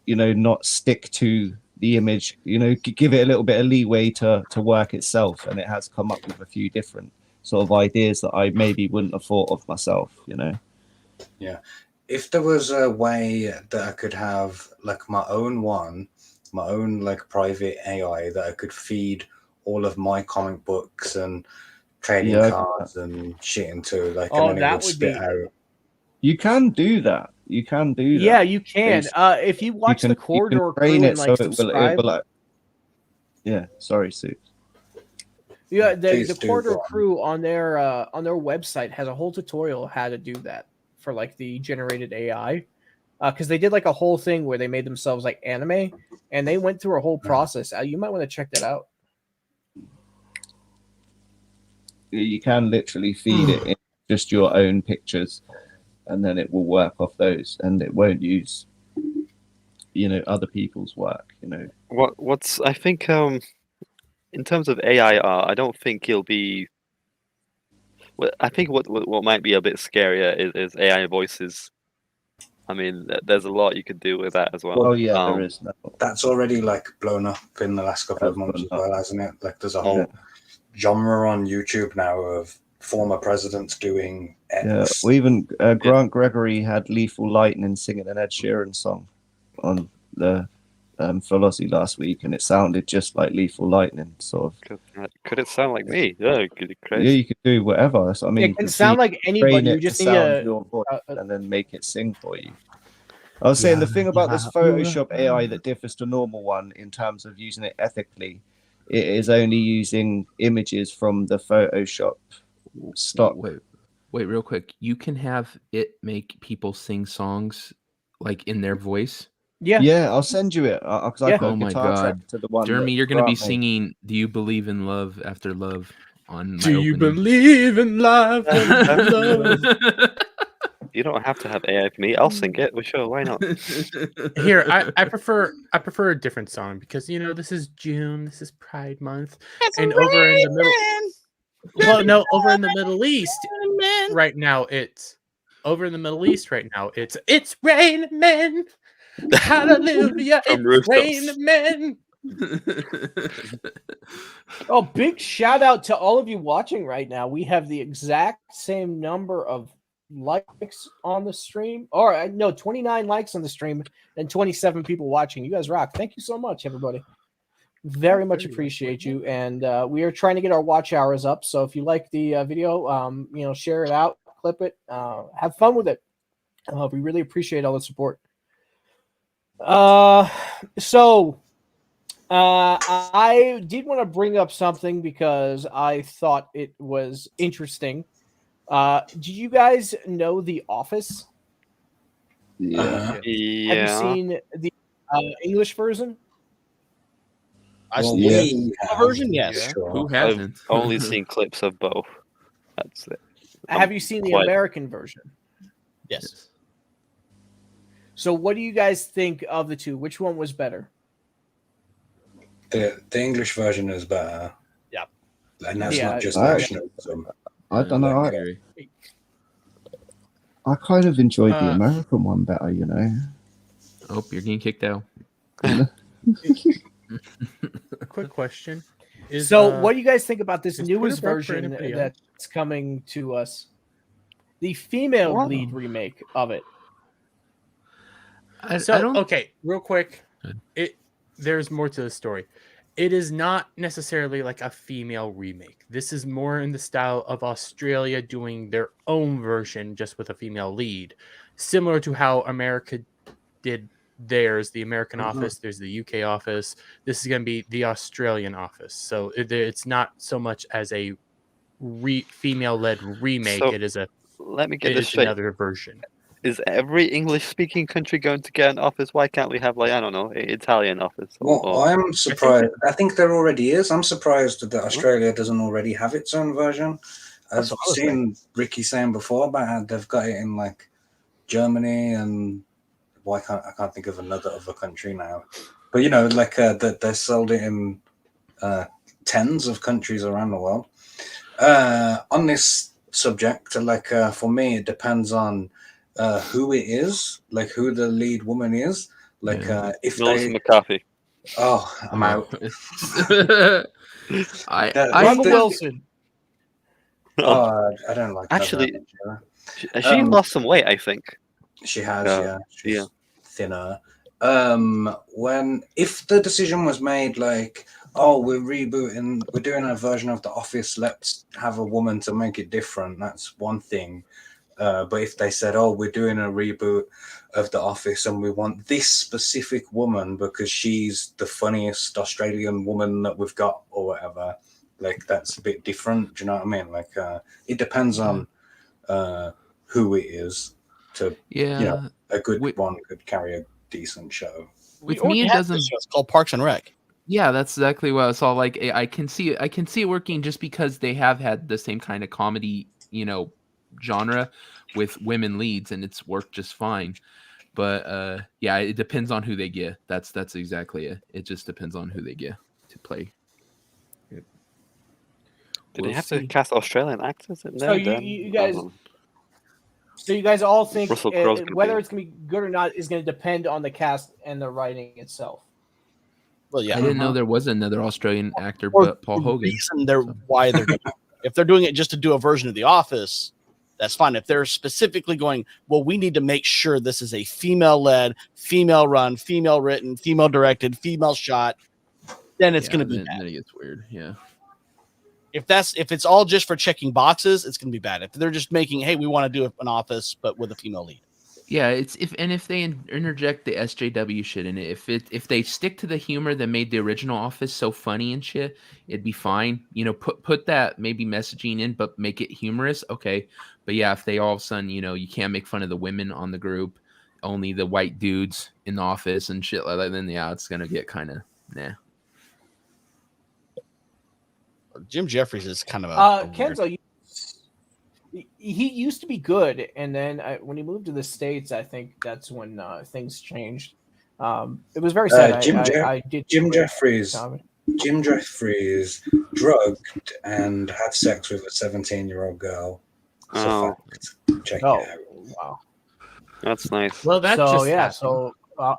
not stick to the image. Give it a little bit of leeway to work itself, and it has come up with a few different sort of ideas that I maybe wouldn't have thought of myself. Yeah. If there was a way that I could have like my own like private AI that I could feed all of my comic books and trading cards and shit into, like, and then it would spit out. You can do that. Yeah, you can. If you watch the Corridor Crew and like subscribe. Yeah, sorry, Sue. Yeah, the Corridor Crew on their website has a whole tutorial how to do that for like the generated AI, because they did like a whole thing where they made themselves like anime, and they went through a whole process. You might want to check that out. You can literally feed it in just your own pictures, and then it will work off those, and it won't use other people's work. What's I think in terms of AI art, I don't think you'll be. Well, I think what might be a bit scarier is AI voices. I mean, there's a lot you could do with that as well. Oh yeah, there is. That's already like blown up in the last couple of months as well, hasn't it? Like there's a whole genre on YouTube now of former presidents doing X. Yeah, well, even Grant Gregory had Lethal Lightning singing an Ed Sheeran song on the Philosophy last week, and it sounded just like Lethal Lightning, sort of. Could it sound like me? Yeah, you could do whatever. So, I mean, it can sound like anybody. You just need your voice and then make it sing for you. I was saying the thing about this Photoshop AI that differs to normal one in terms of using it ethically, it is only using images from the Photoshop stock. Wait, real quick. You can have it make people sing songs like in their voice. Yeah, I'll send you it. Because I put Oh my god, to the one. Jeremy, you're gonna be singing "Do You Believe in Love After Love" on my Do you opening. believe in love? You don't have to have AI for me. I'll sing it. Well, sure, why not? Here, I prefer a different song because this is June. This is Pride Month, and over in the middle. Over in the Middle East right now, it's raining men. Hallelujah! It's raining men. Oh, big shout out to all of you watching right now. We have the exact same number of likes on the stream, or no, 29 likes on the stream and 27 people watching. You guys rock. Thank you so much, everybody. Very much appreciate you. And we are trying to get our watch hours up. So if you like the video, share it out, clip it, have fun with it. We really appreciate all the support. So I did want to bring up something because I thought it was interesting. Do you guys know The Office? Yeah. Have you seen the English version? I've seen the version, yes. Sure. Who hasn't? I've only seen clips of both. That's it. Have you seen the American version? Yes. So what do you guys think of the two? Which one was better? The English version is better. Yeah. And that's not just I nationalism. don't know. I kind of enjoyed the American one better, you know. Oh, you're getting kicked out. Quick question. What do you guys think about this is newest Twitter broke for version anybody that's coming to us? The female Wow. lead remake of it. I So don't. okay, real quick, Good. there's more to the story. It is not necessarily like a female remake. This is more in the style of Australia doing their own version, just with a female lead, similar to how America did theirs. The American office, there's the UK office. This is going to be the Australian office. So it's not so much as a female-led remake. So, it is Let me get this straight. another version. Is every English-speaking country going to get an office? Why can't we have, like, I don't know, an Italian office? Well, I'm surprised. I think there already is. I'm surprised that Australia doesn't already have its own version. I've seen Ricky saying before about how they've got it in like Germany and I can't think of another country now. But you know, like they sold it in tens of countries around the world. On this subject, like for me, it depends on who it is, like who the lead woman is. Like if Melissa they, McCarthy. oh, I'm out. Rebel Wilson. Oh, I don't like that Actually, much, she lost some weight, I think. She has, Yeah. She's thinner. If the decision was made like, oh, we're doing a version of The Office, let's have a woman to make it different, that's one thing. But if they said, oh, we're doing a reboot of The Office and we want this specific woman because she's the funniest Australian woman that we've got or whatever, like that's a bit different. Do you know what I mean? Like it depends on who it is. A good one could carry a decent show. With me, it doesn't. It's called Parks and Rec. Yeah, that's exactly what I saw. Like, I can see it working just because they have had the same kind of comedy, genre with women leads, and it's worked just fine. But yeah, it depends on who they get. That's exactly it. It just depends on who they get to play. Did they have to cast Australian actors in there? So you guys. So you guys all think whether it's going to be good or not is going to depend on the cast and the writing itself. Well, yeah. I didn't know there was another Australian actor, but Paul Hogan. Why they're if they're doing it just to do a version of The Office, that's fine. If they're specifically going, well, we need to make sure this is a female-led, female-run, female-written, female-directed, female shot, then it's going to be bad. Then it gets weird. Yeah. If it's all just for checking boxes, it's going to be bad. If they're just making, hey, we want to do an Office but with a female lead. Yeah, if they interject the SJW shit in it, if they stick to the humor that made the original Office so funny and shit, it'd be fine. Put that maybe messaging in, but make it humorous, okay. But yeah, if they all of a sudden, you can't make fun of the women on the group, only the white dudes in the Office and shit like that, then yeah, it's gonna get kind of nah. Jim Jeffries is kind of a Kenzo. He used to be good, and then when he moved to the States, I think that's when things changed. It was very sad. Jim Jeffries drugged and had sex with a 17-year-old girl. Check it out. Wow, that's nice. Well, that's So I'm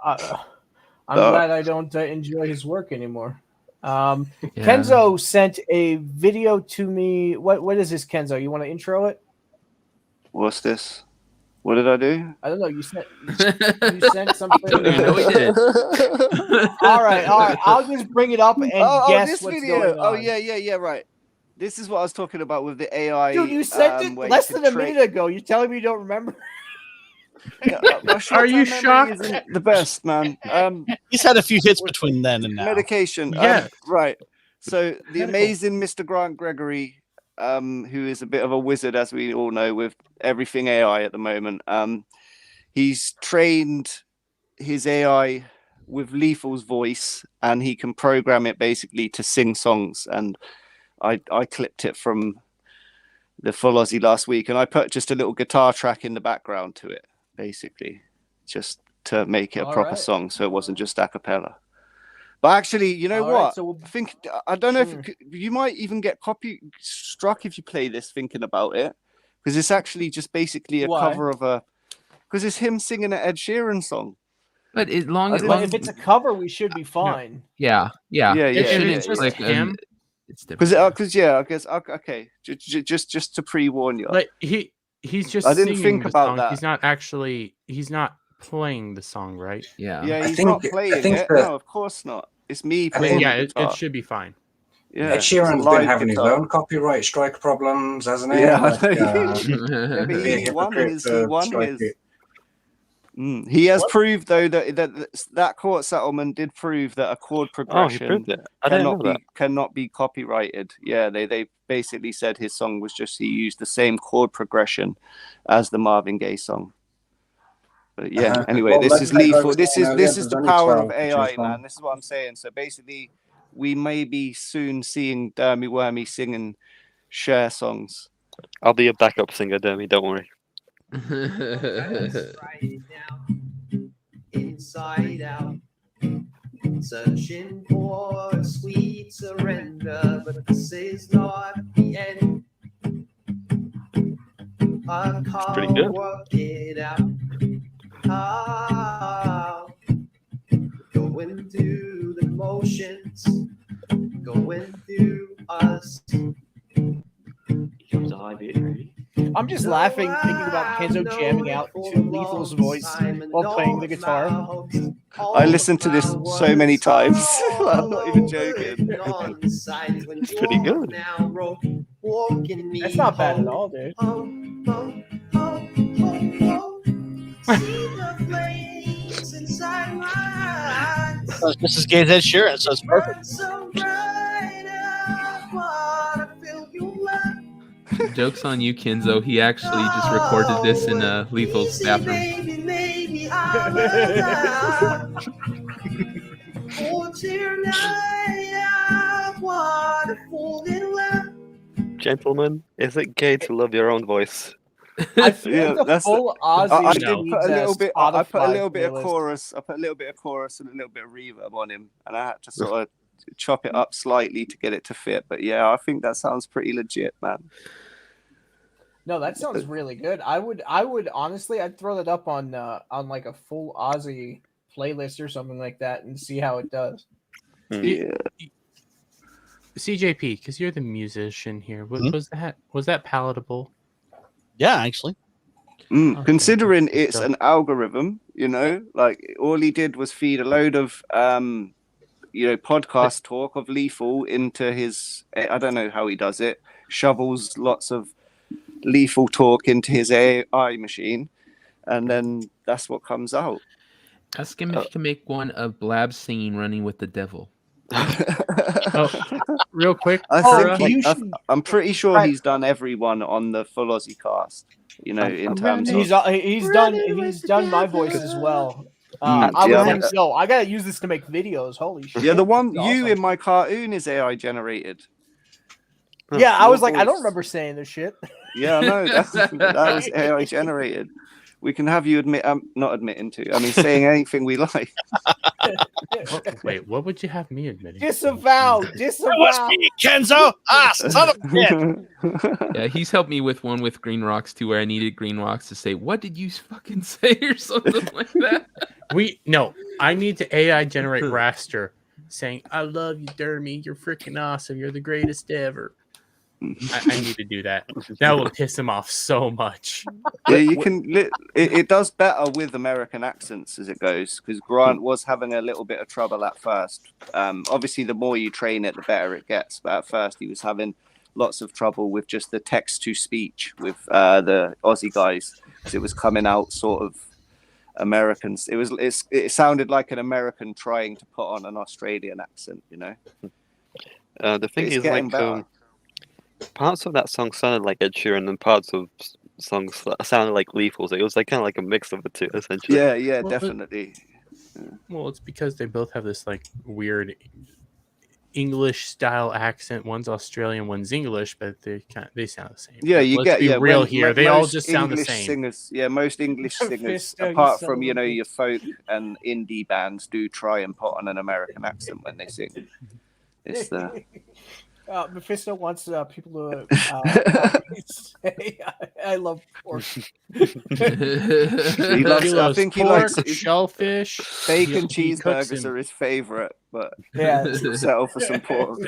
glad I don't enjoy his work anymore. Kenzo sent a video to me. What is this, Kenzo? You want to intro it? What's this? What did I do? I don't know. You sent something. No, we did. All right. I'll just bring it up and guess this what's video. going on. Oh yeah, right. This is what I was talking about with the AI. Dude, you sent it less than a minute ago. You're telling me you don't remember? Are you shocked? The best, man. He's had a few hits between then and now. Medication. Yeah. Right. So the amazing Mr. Grant Gregory, who is a bit of a wizard, as we all know, with everything AI at the moment. He's trained his AI with Lethal's voice, and he can program it basically to sing songs. And I clipped it from the Full Aussie last week, and I put just a little guitar track in the background to it, basically, just to make it a proper song, so it wasn't just a cappella. But actually, you know what? I don't know if you might even get copy struck if you play this thinking about it, because it's actually just basically a Why? cover of a. Because it's him singing an Ed Sheeran song. But it long, I it didn't- But long if it's a cover, we should be fine. yeah. Yeah, It yeah, shouldn't yeah, it's just like him. it's different. Because yeah, I guess okay. Just to pre-warn you. But he's just I didn't singing think the about song. that. He's not playing the song, right? Yeah. Yeah, I he's think- not I playing think it. that- No, of course not. It's me I playing think- Yeah, the it guitar. should be fine. Yeah, Ed it's a Sheeran's live been having his guitar. own copyright strike problems, hasn't he? Yeah, Like, yeah, but be a he won hypocrite his. to He won strike his. it. He has proved though that court settlement did prove that a chord Oh, he progression proved it. I didn't know that. cannot be copyrighted. Yeah, they basically said his song was just he used the same chord progression as the Marvin Gaye song. But yeah, Uh-huh. anyway, Well, this like is I lethal. was This saying is earlier, this is there's the only power 12 of to AI, choose from. man. This is what I'm saying. So basically, we may be soon seeing Dermy Wormy singing Cher songs. I'll be a backup singer, Dermy. Don't worry. Inside out, searching for a sweet surrender, but this is not the end. I pretty can't good. work it out. How going through the motions, going through us. Becomes a high beat, really. I'm just laughing thinking about Kenzo jamming out to Lethal's voice while playing the guitar. I listened to this so many times. I'm not even joking. It's pretty good. That's not bad at all, dude. This is Gaze Ed Sheeran, so it's perfect. Joke's on you, Kenzo. He actually just recorded this in Lethal's bathroom. Gentlemen, is it gay to love your own voice? I feel Yeah, like the that's full Ozzy. I did No. put a little bit. I put a Spotify little bit of playlist. chorus. I put a little bit of chorus and a little bit of reverb on him, and I had to sort of chop it up slightly to get it to fit. But yeah, I think that sounds pretty legit, man. No, that sounds really good. I would honestly, I'd throw that up on like a full Ozzy playlist or something like that and see how it does. Yeah. CJP, because you're the musician here. Was that palatable? Yeah, actually. Okay. Considering Good it's stuff. an algorithm, you know, like all he did was feed a load of podcast talk of Lethal into his. I don't know how he does it. Shovels lots of Lethal talk into his AI machine, and then that's what comes out. Ask him if he can make one of Blab singing "Running with the Devil." Real quick, I'm pretty sure Right. he's done everyone on the Full Aussie cast. You know, in terms of He's done my voice as well. I gotta use this to make videos. Holy shit! yeah, the one That's you awesome. in my cartoon is AI generated. Yeah, I Your was like, I don't voice. remember saying this shit. Yeah, I know that was AI generated. We can have you admit, not admitting to. I mean, saying anything we like. Wait, what would you have me admitting? Disavow. Kenzo! Ah, son of a bitch! Yeah, he's helped me with one with Green Rocks too, where I needed Green Rocks to say, "What did you fucking say?" or something like that. I need to AI generate raster saying, "I love you, Dermy. You're freaking awesome. You're the greatest ever." I need to do that. That will piss him off so much. Yeah, you can. It does better with American accents as it goes, because Grant was having a little bit of trouble at first. Obviously, the more you train it, the better it gets. But at first, he was having lots of trouble with just the text to speech with the Aussie guys, because it was coming out sort of Americans. It sounded like an American trying to put on an Australian accent, you know. The thing It's is, getting like, better. parts of that song sounded like Ed Sheeran, and parts of songs sounded like Lethal. So it was like kind of like a mix of the two, essentially. Yeah, Well, definitely. Well, it's because they both have this like weird English style accent. One's Australian, one's English, but they sound the same. Yeah, But you let's get be real here. They all most just sound the English same. Singers, yeah, most English singers, Fisto, you apart son from of a your folk and indie bands, do try and put on an American accent when they sing. It's Mephisto wants people to say, I love pork. He loves. He I loves think he pork, likes his shellfish. bacon He cooks cheeseburgers them. are his favorite, but Yeah. he'll settle for some pork.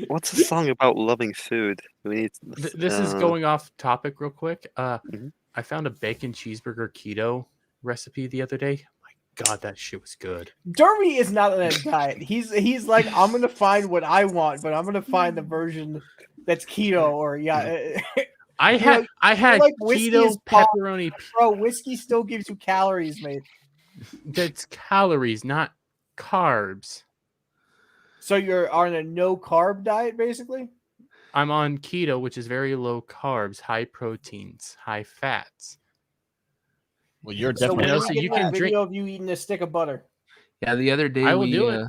What's a song about loving food? We need. This is going off topic real quick. Mhm. I found a bacon cheeseburger keto recipe the other day. My God, that shit was good. Derby is not on a diet. He's like, I'm gonna find what I want, but I'm gonna find the version that's keto or I You had know, I had like whiskey keto is pop- pepperoni. bro. Whiskey still gives you calories, mate. That's calories, not carbs. So you're on a no carb diet, basically. I'm on keto, which is very low carbs, high proteins, high fats. Well, you're So definitely. when And are also we you getting can a video of you eating a stick of butter? Yeah, the other day I will do it.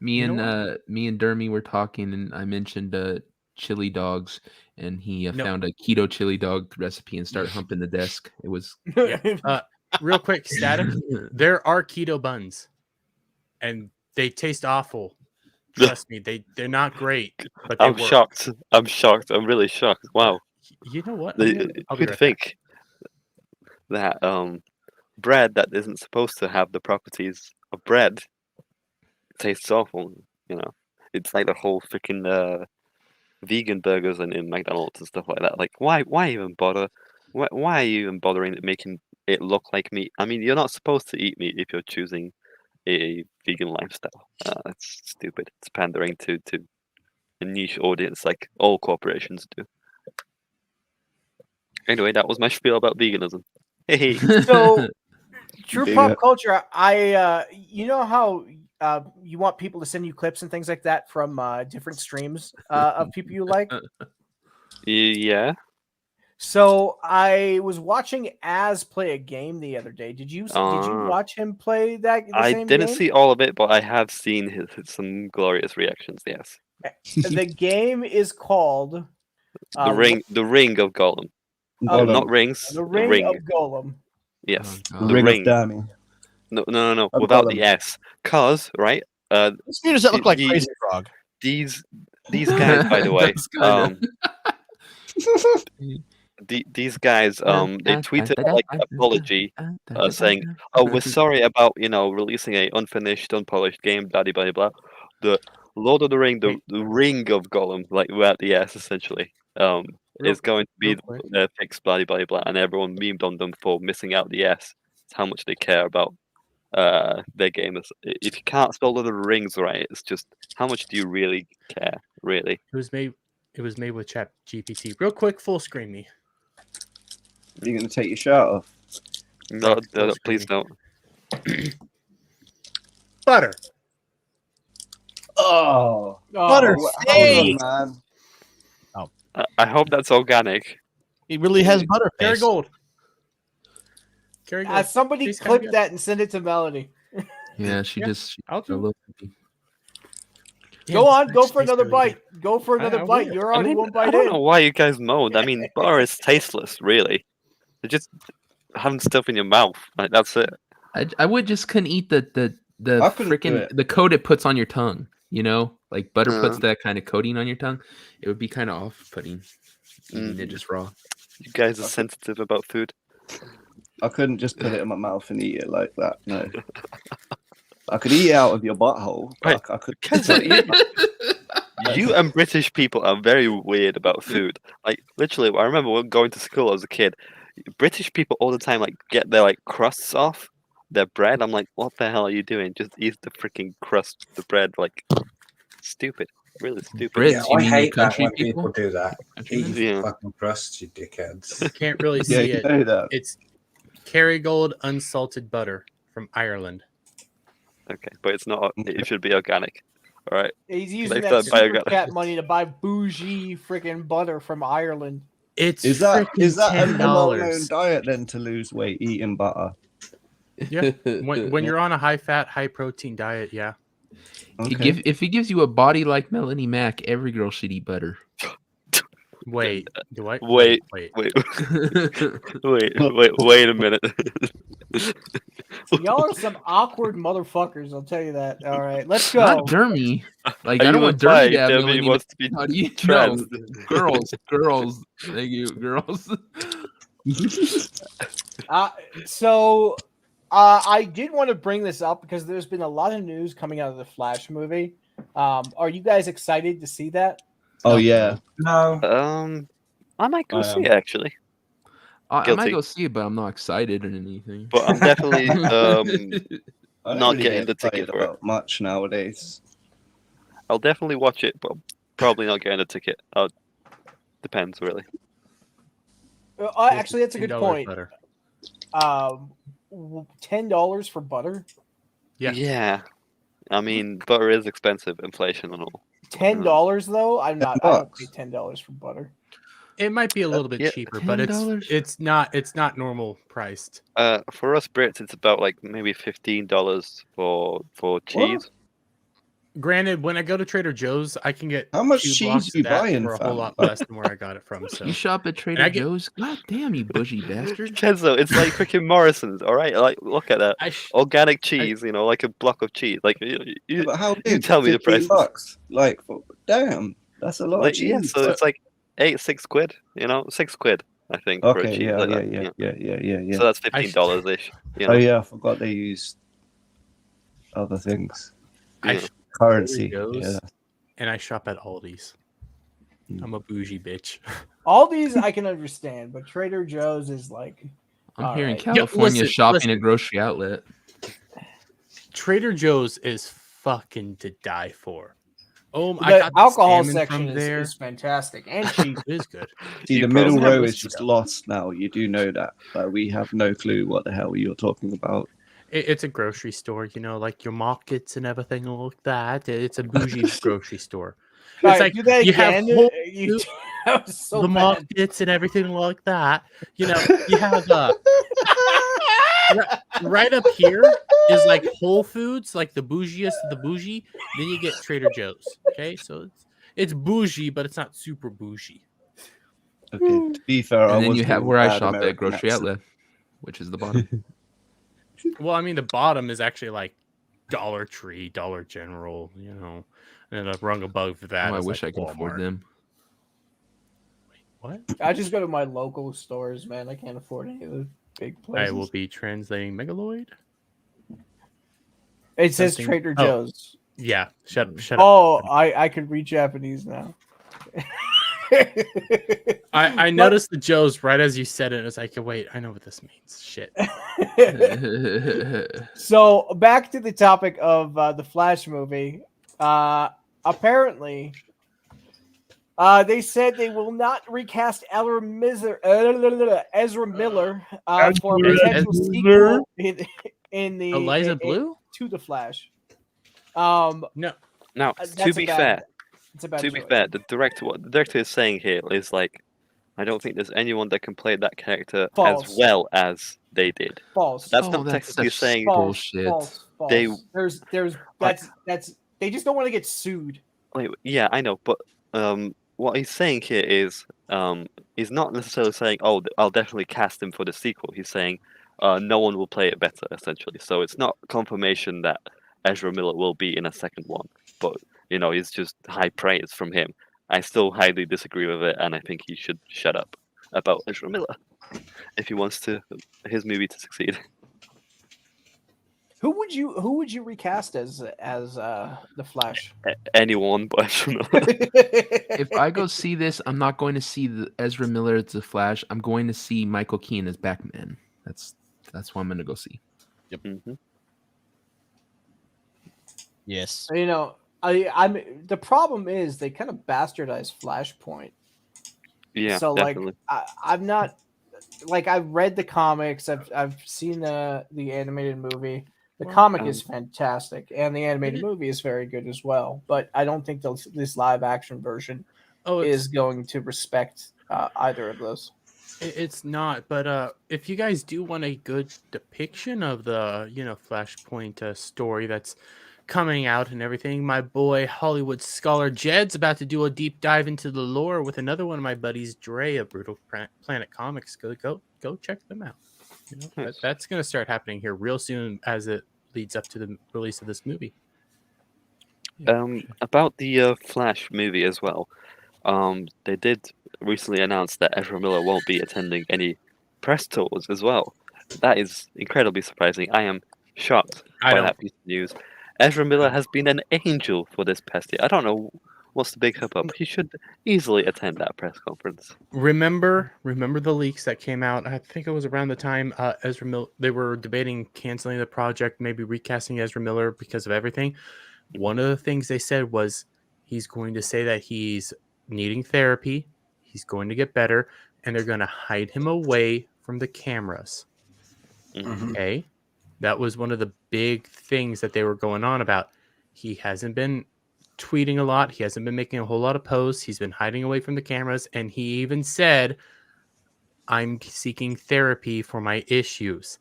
me You know and me and Dermy were talking, and I mentioned chili dogs, and he No. found a keto chili dog recipe and started humping the desk. It was Yeah. Real quick, static. There are keto buns, and they taste awful. Trust me, they're not great, but they I'm work. shocked. I'm shocked. I'm really shocked. Wow. You know what? I'll be Who'd right think that bread that isn't supposed to have the properties of bread tastes awful? You know, it's like the whole freaking vegan burgers in McDonald's and stuff like that. Like, why even bother? Why are you even bothering making it look like meat? I mean, you're not supposed to eat meat if you're choosing a vegan lifestyle. That's stupid. It's pandering to a niche audience like all corporations do. Anyway, that was my spiel about veganism. Hey. So, true Dig pop it. culture. You know how you want people to send you clips and things like that from different streams of people you like. Yeah. So I was watching Az play a game the other day. Did you Uh, watch him play the I same didn't game? see all of it, but I have seen some glorious reactions. Yes. The game is called The ring of Gollum. Not rings. The Ring of Golem. Yes. Oh, The the ring of Dammy. No. Of Without Gollum. the S. Cause right. This does that look like the- Crazy Frog? These guys, by the way, That's kinda- these guys, they tweeted like an apology, saying, "Oh, we're sorry about releasing a unfinished, unpolished game." Blah blah blah. The Lord of the Ring, the Ring of Gollum, like without the S, essentially, is going to be fixed. Blah blah blah, and everyone memed on them for missing out the S. It's how much they care about their gamers. If you can't spell Lord of the Rings right, it's just how much do you really care, really? It was made with Chat GPT. Real quick, full screen me. Are you going to take your shirt off? No, full please screen. don't. Butter. Oh, Butter hold steak. on, man. I hope that's organic. He really has butter Carry face. gold. Carry gold. Somebody Tastes kinda clip good. that and send it to Melody. Yeah, she Yeah, just I'll a do it. little- Yeah, Go this on, go actually for tastes another really good. bite. Go for another I bite. will. You're I already mean, one I bite don't in. know why you guys moaned. I mean, butter is tasteless, really. You're just having stuff in your mouth. Like that's it. I would just couldn't eat the I couldn't do freaking it. the coat it puts on your tongue. You know, like butter puts Uh. that kind of coating on your tongue. It would be kind of off-putting eating it Mhm. just raw. You guys are sensitive about food. I couldn't just put it in my mouth and eat it like that. No. I could eat it out of your butthole. Right. But I could. Guys, you and British people are very weird about food. Like literally, I remember when going to school as a kid. British people all the time like get their like crusts off their bread. I'm like, what the hell are you doing? Just eat the freaking crust of the bread. Like, stupid. Really stupid. Brits, Yeah, you I mean your hate that country when people? people do that. Countrymen? Eat Yeah. fucking crust, you dickheads. You can't really Yeah, see you it. know that. It's Kerrygold unsalted butter from Ireland. Okay, but it's not. It should be organic. All right. He's using Like that that bio super guy. chat money to buy bougie freaking butter from Ireland. It's Is that freaking a well-known $10. diet then to lose weight eating butter? Yeah. When you're on a high fat, high protein diet, yeah. Okay. If he gives you a body like Melanie Mack, every girl should eat butter. Wait, do I? Wait, wait. Wait a minute. Y'all are some awkward motherfuckers. I'll tell you that. All right, let's go. Not Dermy. Like Are I don't you want Dermy implied to have Dermy no wants to be No, trans? girls. Thank you, girls. So I did want to bring this up because there's been a lot of news coming out of the Flash movie. Are you guys excited to see that? Oh yeah. No. I might go I see am. it actually, I might Guilty. go see it, but I'm not excited or anything. but I'm definitely I don't not really getting get the ticket excited for it. about much nowadays. I'll definitely watch it, but probably not getting a ticket. Depends really. Actually, that's a good $10 point. Butter. $10 for butter. Yeah. Yeah. I mean, butter is expensive, inflation and all. $10 though. I don't pay $10. $10 for butter. It might be a little bit yeah, cheaper, but $10? it's not normal priced. For us Brits, it's about like maybe $15 for cheese. Granted, when I go to Trader Joe's, I can get How much 2 cheese blocks are you of that buying, for a whole fam? lot less than where I got it from. So You shop at Trader I get- Joe's? God damn, you bougie bastard! Kenzo, it's like freaking Morrison's, all right? Like, look at that organic cheese, like a block of cheese. Like, you But how you big? tell me the 15 prices. bucks. Like, damn, that's a lot of Like, cheese. yeah, so it's like 6 quid. 6 quid, I think, for a Okay, cheese yeah, like yeah, that. yeah. So that's $15 ish. Oh yeah, I forgot they used other things. I shop at Currency. Trader Joe's, Yeah. and I shop at Aldi's. I'm a bougie bitch. All these I can understand, but Trader Joe's is like. I'm all here in right. California listen, shopping listen. at grocery outlet. Trader Joe's is fucking to die for. Oh, I The got alcohol salmon section from there. is fantastic and cheap. It is good. See, You the middle probably- row is just lost now. You do know that, but we have no clue what the hell you're talking about. It's a grocery store, like your markets and everything like that. It's a bougie grocery store. All It's right, like do that you have again. Whole You- Foods, that was so the bad. markets and everything like that. You have right up here is like Whole Foods, like the bougiest of the bougie. Then you get Trader Joe's. Okay, so it's bougie, but it's not super bougie. Okay, to be fair, I And then was you have doing where I bad shop at American grocery accent. outlet, which is the bottom. Well, I mean, the bottom is actually like Dollar Tree, Dollar General, and then a rung above that. Oh, I is wish I like could afford Walmart. them. What? I just go to my local stores, man. I can't afford any of the big places. I will be translating Megaloid. It says Something- Trader oh. Joe's. Yeah, shut up. Oh, I could read Japanese now. I noticed the Joe's right as you said it. And it's like, wait, I know what this means. Shit. So back to the topic of the Flash movie. Apparently, they said they will not recast Ezra Miller for a potential sequel in the Eliza Blue to the Flash. No. Now, That's to a be bad- fair, it's a bad to be choice. fair, what the director is saying here is like, I don't think there's anyone that can play that character False. as well as they did. False. That's Oh, not that's technically such saying. bullshit. False. They- There's that's they just don't want to get sued. Wait, yeah, I know, but what he's saying here is he's not necessarily saying, "Oh, I'll definitely cast him for the sequel." He's saying, "No one will play it better," essentially. So it's not confirmation that Ezra Miller will be in a second one, but it's just high praise from him. I still highly disagree with it, and I think he should shut up about Ezra Miller if he wants his movie to succeed. Who would you recast as the Flash? Anyone but Ezra Miller. If I go see this, I'm not going to see the Ezra Miller as the Flash. I'm going to see Michael Keaton as Batman. That's what I'm going to go see. Mhm. Yes. I'm the problem is they kind of bastardized Flashpoint. Yeah, So definitely. I'm not like I've read the comics. I've seen the animated movie. The comic is fantastic, and the animated movie is very good as well. But I don't think this live action version is going to respect either of those. It's not, but if you guys do want a good depiction of the Flashpoint story that's coming out and everything. My boy Hollywood scholar Jed's about to do a deep dive into the lore with another one of my buddies, Dre of Brutal Planet Comics. Go check them out. You know, Nice. that's going to start happening here real soon as it leads up to the release of this movie. About the Flash movie as well. They did recently announce that Ezra Miller won't be attending any press tours as well. That is incredibly surprising. I am shocked by that piece of news. Ezra Miller has been an angel for this past year. I don't know what's the big hubbub. He should easily attend that press conference. Remember the leaks that came out? I think it was around the time Ezra Miller. They were debating canceling the project, maybe recasting Ezra Miller because of everything. One of the things they said was he's going to say that he's needing therapy, he's going to get better, and they're going to hide him away from the cameras. Mhm. Okay, that was one of the big things that they were going on about. He hasn't been tweeting a lot. He hasn't been making a whole lot of posts. He's been hiding away from the cameras, and he even said, "I'm seeking therapy for my issues."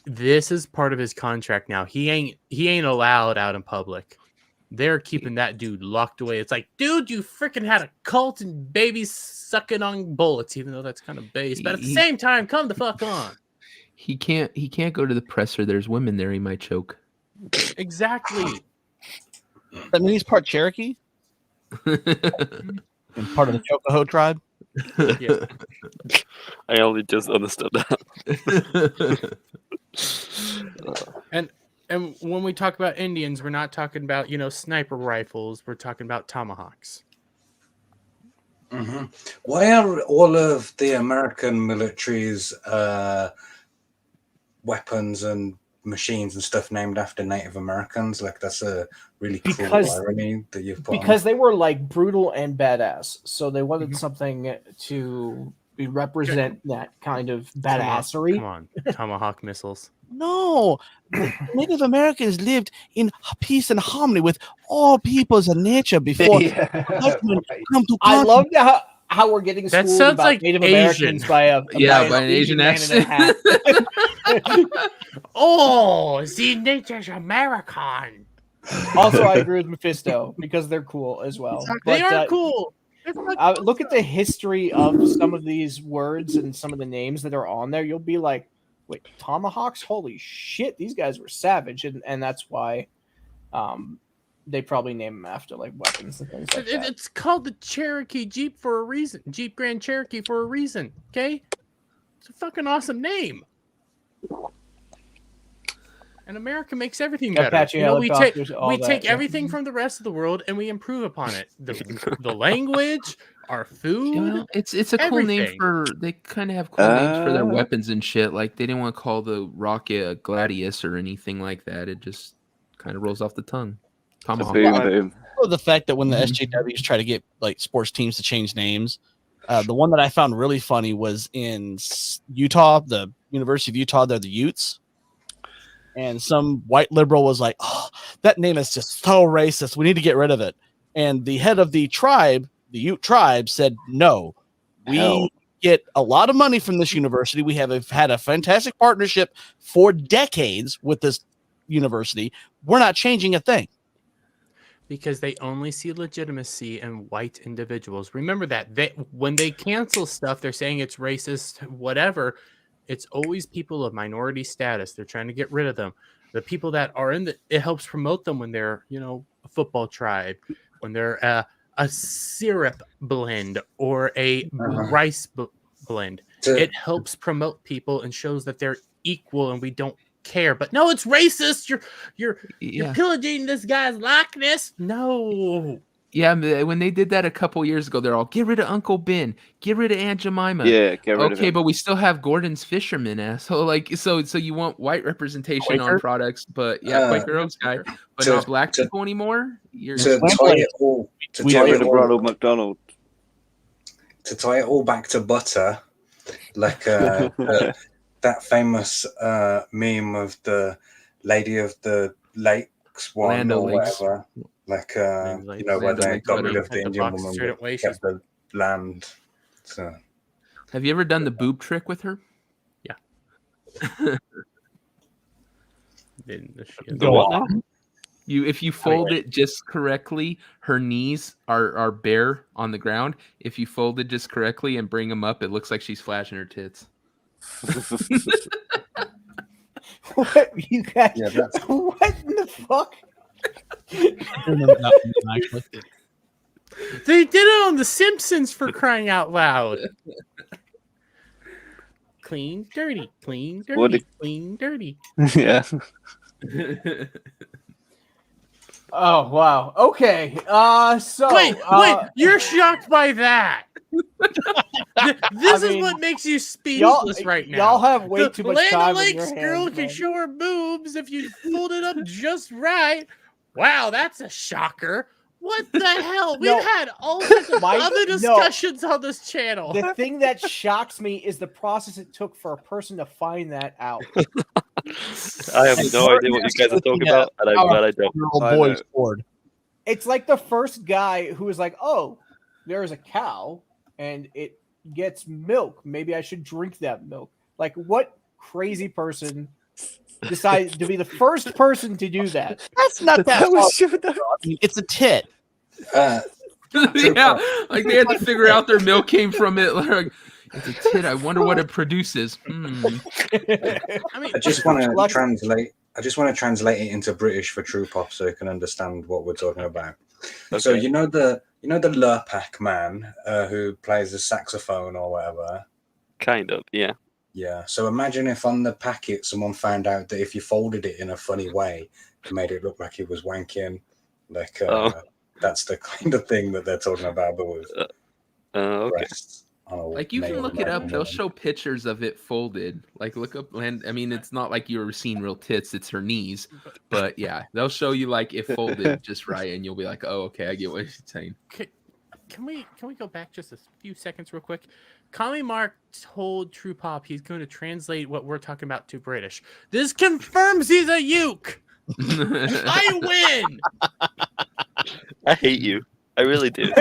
This is part of his contract now. He ain't allowed out in public. They're keeping that dude locked away. It's like, dude, you freaking had a cult and babies sucking on bullets, even though that's kind of base. But at the same time, come the fuck on. He can't go to the presser. There's women there. He might choke. Exactly. That means he's part Cherokee and part of the Chocoho tribe. Yeah. I only just understood that. And when we talk about Indians, we're not talking about, sniper rifles. We're talking about tomahawks. Mm-hmm. Why are all of the American military's weapons and machines and stuff named after Native Americans? Like, that's a really cruel irony that you've put because they were like brutal and badass, so they wanted something to represent that kind of badassery. Come on, tomahawk missiles. No, Native Americans lived in peace and harmony with all peoples and nature before come to I love how we're getting That schooled sounds about like Native Asian. Americans by an Asian man in a hat. Oh, the Native American. Also, I agree with Mephisto because they're cool as well. They are cool. Look at the history of some of these words and some of the names that are on there. You'll be like, wait, tomahawks? Holy shit, these guys were savage. And that's why they probably name them after like weapons and things like that. It's called the Cherokee Jeep for a reason. Jeep Grand Cherokee for a reason. Okay? It's a fucking awesome name. And America makes everything better. Apache We helicopters, take everything from the rest of the world and we improve upon it. The language, our food. Well, it's a cool name for. They kind of have cool names for their weapons and shit. Like they didn't want to call the rocket a gladius or anything like that. It just kind of rolls off the tongue. Tomahawk. Well, the fact that when the SJWs try to get like sports teams to change names, the one that I found really funny was in Utah, the University of Utah. They're the Utes. And some white liberal was like, "Oh, that name is just so racist. We need to get rid of it." And the head of the tribe, the Ute tribe, said, "No, we get a lot of money from this university. We have had a fantastic partnership for decades with this university. We're not changing a thing." Because they only see legitimacy in white individuals. Remember that. When they cancel stuff, they're saying it's racist, whatever. It's always people of minority status. They're trying to get rid of them. The people that are it helps promote them when they're, a football tribe, when they're a syrup blend or a rice blend. It helps promote people and shows that they're equal and we don't care. But no, it's racist. You're pillaging this guy's likeness. No. Yeah, when they did that a couple years ago, they're all, get rid of Uncle Ben, get rid of Aunt Jemima. Yeah, get rid of him. Okay, but we still have Gordon's Fisherman, asshole. Like, so you want white representation on products, but Quaker Oats guy, but not black people anymore. To tie it all back to butter, like that famous meme of the Lady of the Lakes one or whatever. Like, where they got rid of the Indian woman but kept the land. So. Have you ever done the boob trick with her? Yeah. Go on. If you fold it just correctly, her knees are bare on the ground. If you fold it just correctly and bring them up, it looks like she's flashing her tits. What you guys? Yeah, that's What in the fuck? I remember that one, actually. They did it on The Simpsons, for crying out loud. Clean, dirty, clean, What dirty, clean, dirty. yeah. Oh wow. Okay. So Wait, you're shocked by that. This I is mean, what makes you y'all, speechless right now. y'all have way The too much Land time on O'Lakes your girl hands, can man. show her boobs if you fold it up just right. Wow, that's a shocker. What the hell? We've No. had all sorts of My- other no. discussions on this channel. The thing that shocks me is the process it took for a person to find that out. I have no idea what you guys are talking about, and I'm glad I don't. I Boys know. board. It's like the first guy who was like, "Oh, there's a cow and it gets milk. Maybe I should drink that milk." Like, what crazy person decided to be the first person to do that? That's not that. That was hard. sure that- I mean, it's a tit. Yeah, like they had to figure out their milk came from it. Like, it's a tit. I wonder what it produces. I mean, I just want to Lucky- translate. I just want to translate it into British for True Pop so you can understand what we're talking about. So Okay. you know the Lurpak man who plays the saxophone or whatever. Kind of, yeah. Yeah. So imagine if on the packet someone found out that if you folded it in a funny way, it made it look like he was wanking. Like that's the kind of thing that they're talking about, but with Okay. breasts on a Like you can male look it up. American They'll woman. show pictures of it folded. Like look up land. I mean, it's not like you were seeing real tits. It's her knees. But yeah, they'll show you like it folded just right, and you'll be like, oh, okay, I get what you're saying. Can we go back just a few seconds real quick? Kami Mark told True Pop he's going to translate what we're talking about to British. This confirms he's a uke. I win. I hate you. I really do.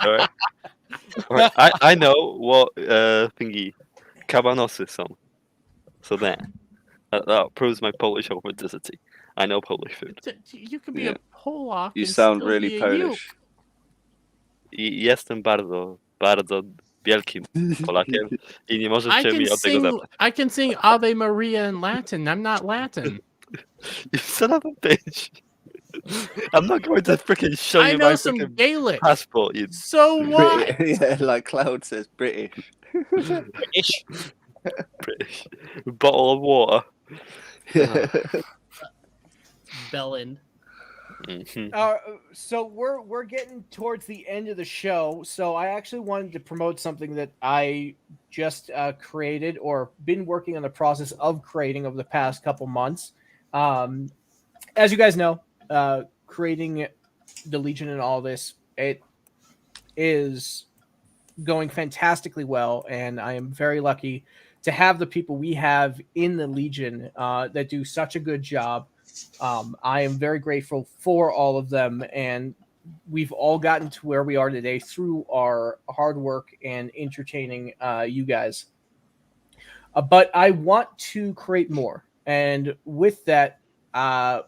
All right. All right. I know what thingy Cabanosy song. So that proves my Polish authenticity. I know Polish food. You can be Yeah. a Polak. You and sound still really be a Polish. Jestem bardzo, bardzo wielkim Polakiem i nie I możecie can mi od tego sing. zabrać. I can sing Ave Maria in Latin. I'm not Latin. You son of a bitch. I'm not going to freaking show I you know my some freaking Gaelic. passport, you So what? yeah, like Cloud says, British. Ish. British bottle of water. Bellin. Mhm. So we're getting towards the end of the show. So I actually wanted to promote something that I just created or been working on the process of creating over the past couple months. As you guys know, creating the Legion and all this, it is going fantastically well, and I am very lucky to have the people we have in the Legion that do such a good job. I am very grateful for all of them, and we've all gotten to where we are today through our hard work and entertaining you guys. But I want to create more, and with that,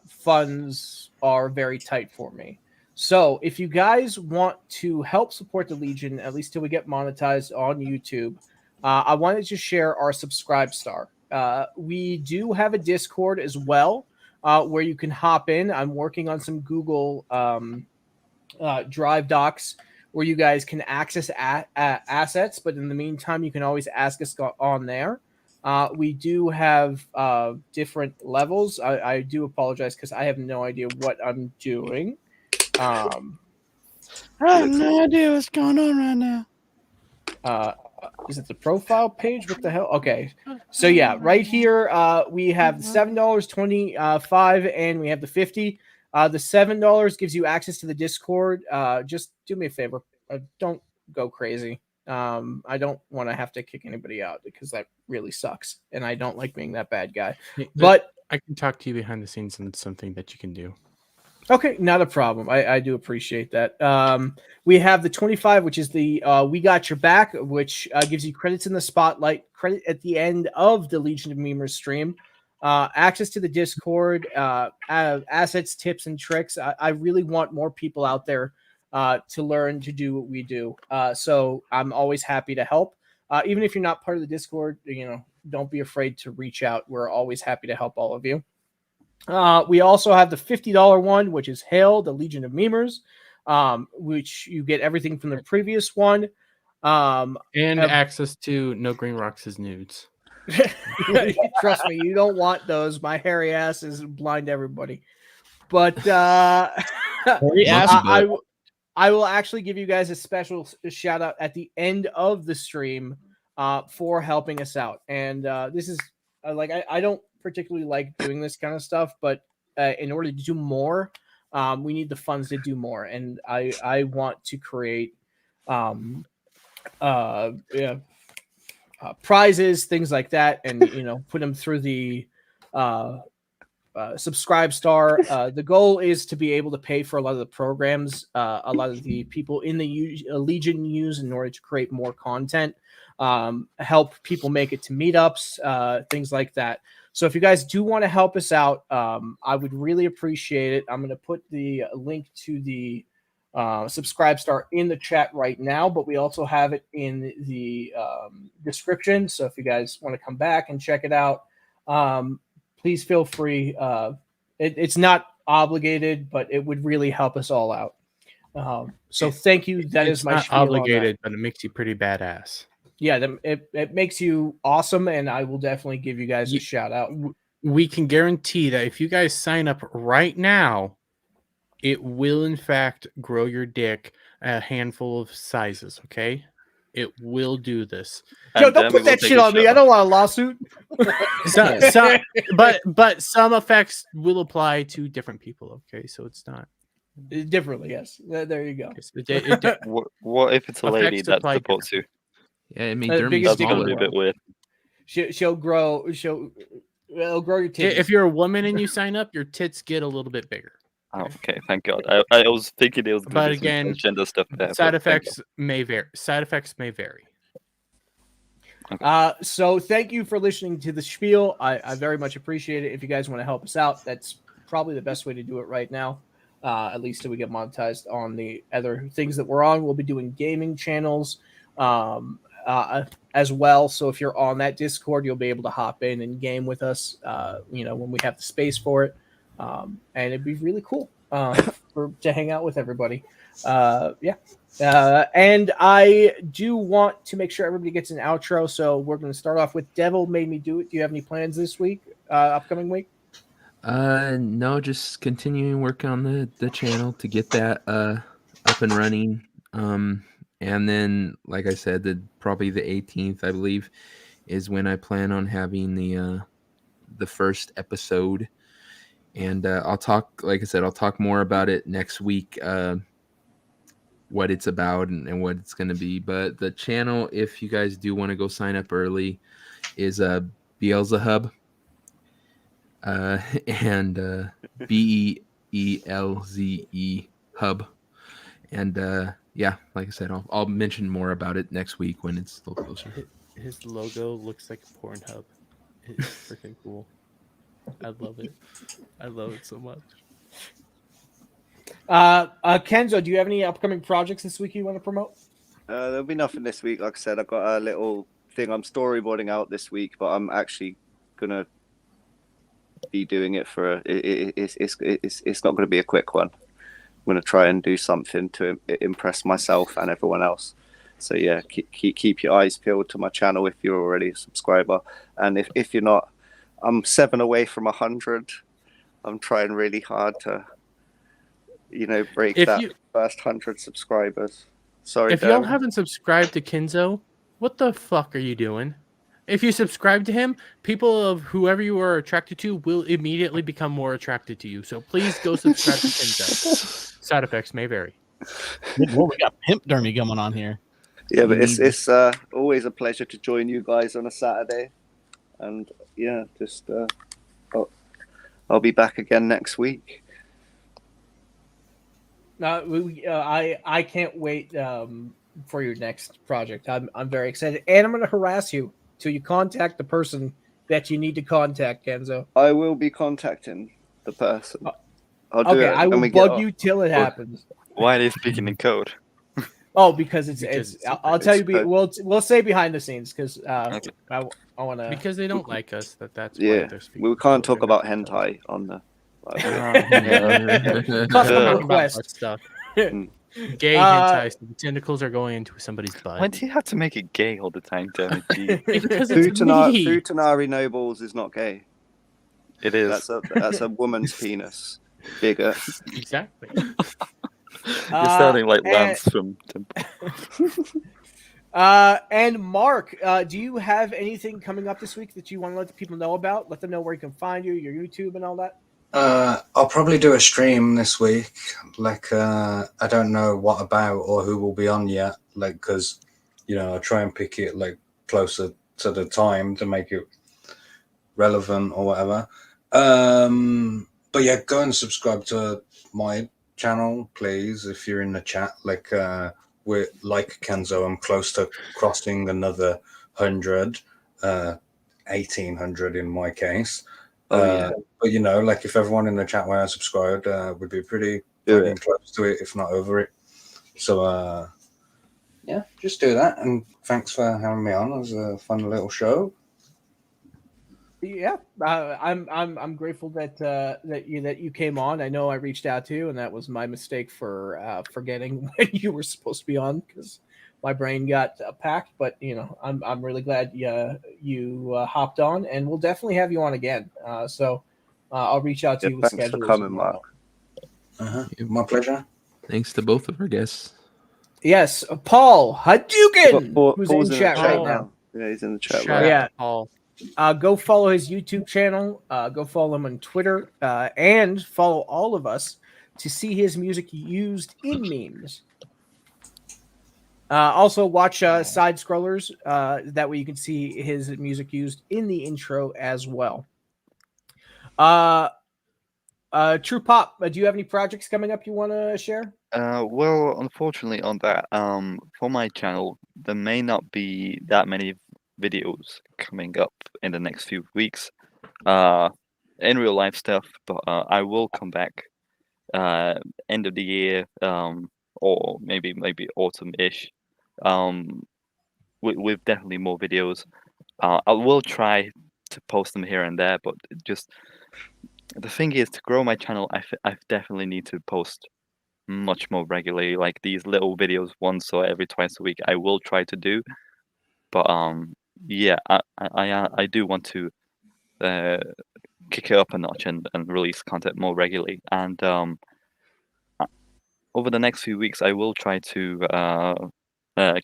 funds are very tight for me. So if you guys want to help support the Legion, at least till we get monetized on YouTube, I wanted to share our subscribe star. We do have a Discord as well, where you can hop in. I'm working on some Google Drive docs where you guys can access assets, but in the meantime, you can always ask us on there. We do have different levels. I do apologize because I have no idea what I'm doing. I have no idea what's going on right now. Is it the profile page? What the hell? Okay. So yeah, right here we have the $7.25 and we have the 50. The $7 gives you access to the Discord. Just do me a favor. Don't go crazy. I don't want to have to kick anybody out because that really sucks. And I don't like being that bad guy. But I can talk to you behind the scenes on something that you can do. okay, not a problem. I do appreciate that. We have the 25, which is the We Got Your Back, which gives you credits in the spotlight, credit at the end of the Legion of Memers stream. access to the Discord, assets, tips, and tricks. I really want more people out there to learn to do what we do. So I'm always happy to help. Even if you're not part of the Discord, don't be afraid to reach out. We're always happy to help all of you. We also have the $50 one, which is Hail, the Legion of Memers, which you get everything from the previous one. And access to No Green Rocks' nudes. Trust me, you don't want those. My hairy ass is blind to everybody. But I will actually give you guys a special shout out at the end of the stream for helping us out. And this is I don't particularly like doing this kind of stuff, but in order to do more, we need the funds to do more. And I want to create prizes, things like that, and put them through the Subscribe Star. The goal is to be able to pay for a lot of the programs a lot of the people in the Legion use in order to create more content, help people make it to meetups, things like that. So if you guys do want to help us out, I would really appreciate it. I'm going to put the link to the Subscribe Star in the chat right now, but we also have it in the description. So if you guys want to come back and check it out, please feel free. It's not obligated, but it would really help us all out. So thank you. That is my not spiel on obligated, that. but it makes you pretty badass. Yeah, it makes you awesome, and I will definitely give you guys a shout out. We can guarantee that if you guys sign up right now, it will in fact grow your dick a handful of sizes. Okay, it will do this. Joe, don't put that shit on me. I don't want a lawsuit. But some effects will apply to different people. Okay, so it's not differently. Yes, there you go. What if it's a lady that supports you? Yeah, it made that's gonna be a bit weird. She'll grow. It'll grow your tits. If you're a woman and you sign up, your tits get a little bit bigger. Oh, okay, thank God. I was thinking it was going but to be again, gender stuff there. Side effects may vary. Side effects may vary. Okay. So thank you for listening to the spiel. I very much appreciate it. If you guys want to help us out, that's probably the best way to do it right now. At least till we get monetized on the other things that we're on. We'll be doing gaming channels as well. So if you're on that Discord, you'll be able to hop in and game with us. When we have the space for it. And it'd be really cool to hang out with everybody. And I do want to make sure everybody gets an outro. So we're going to start off with Devil Made Me Do It. Do you have any plans this week, upcoming week? No, just continuing work on the channel to get that up and running. And then, like I said, probably the 18th, I believe, is when I plan on having the first episode. And I'll talk more about it next week, what it's about and what it's going to be. But the channel, if you guys do want to go sign up early, is Beelzehub. And BEELZE Hub. And like I said, I'll mention more about it next week when it's a little closer. His logo looks like a Pornhub. It's freaking cool. I love it. I love it so much. Kenzo, do you have any upcoming projects this week you want to promote? There'll be nothing this week. Like I said, I've got a little thing I'm storyboarding out this week, but I'm actually gonna be doing it for it's not going to be a quick one. I'm going to try and do something to impress myself and everyone else. So yeah, keep your eyes peeled to my channel if you're already a subscriber, and if you're not, I'm 7 away from 100. I'm trying really hard to break first 100 subscribers. Sorry, if y'all haven't subscribed to Kenzo, what the fuck are you doing? If you subscribe to him, people of whoever you are attracted to will immediately become more attracted to you. So please go subscribe to Kenzo. Side effects may vary. Well, we got pimp dermy going on here. Yeah, but it's always a pleasure to join you guys on a Saturday, and yeah, just I'll be back again next week. I can't wait for your next project. I'm very excited, and I'm going to harass you till you contact the person that you need to contact, Kenzo? I will be contacting the person. I'll do Okay, it I when will we get bug off. you till it happens. Why are they speaking in code? Oh, because it's Because it's I'll tell you. secret. We'll say behind the scenes because Okay. I want to. because they don't like us. That's why Yeah, they're speaking. we can't code. talk about hentai on the. Like, Custom Sure. request. Butt stuff. Mm. Gay hentai. So the tentacles are going into somebody's Why butt. do you have to make it gay all the time, damn it? Gee, Because it's me. Futanari Nobles is not gay. it is. That's a woman's penis. Bigger. Exactly. You're sounding like and- Lance from Temple. And Mark, do you have anything coming up this week that you want to let the people know about? Let them know where you can find you, your YouTube, and all that. I'll probably do a stream this week. Like, I don't know what about or who will be on yet. Like, because, I try and pick it like closer to the time to make it relevant or whatever. But yeah, go and subscribe to my channel, please. If you're in the chat, we're like Kenzo, I'm close to crossing another 100, 1800 in my case. But if everyone in the chat were subscribed, would be pretty fucking close to it, if not over it. So yeah, just do that. And thanks for having me on. It was a fun little show. Yeah, I'm grateful that you came on. I know I reached out to you, and that was my mistake for forgetting when you were supposed to be on because my brain got packed. But I'm really glad you hopped on, and we'll definitely have you on again. So I'll reach out to you with Thanks for schedules. coming, Mark. My pleasure. Thanks to both of our guests. Yes, Paul Hadouken, who's Paul's in chat right now. Yeah, he's in the chat. Shout Right. out Yeah. to Paul. Go follow his YouTube channel. Go follow him on Twitter, and follow all of us to see his music used in memes. Also, watch Side Scrollers. That way, you can see his music used in the intro as well. True Pop, do you have any projects coming up you want to share? Well, unfortunately, on that, for my channel, there may not be that many videos coming up in the next few weeks. In real life stuff, but I will come back end of the year, or maybe autumn-ish, with definitely more videos. I will try to post them here and there, but just the thing is, to grow my channel, I definitely need to post much more regularly. Like these little videos once or every twice a week, I will try to do. But yeah, I do want to kick it up a notch and release content more regularly. And over the next few weeks, I will try to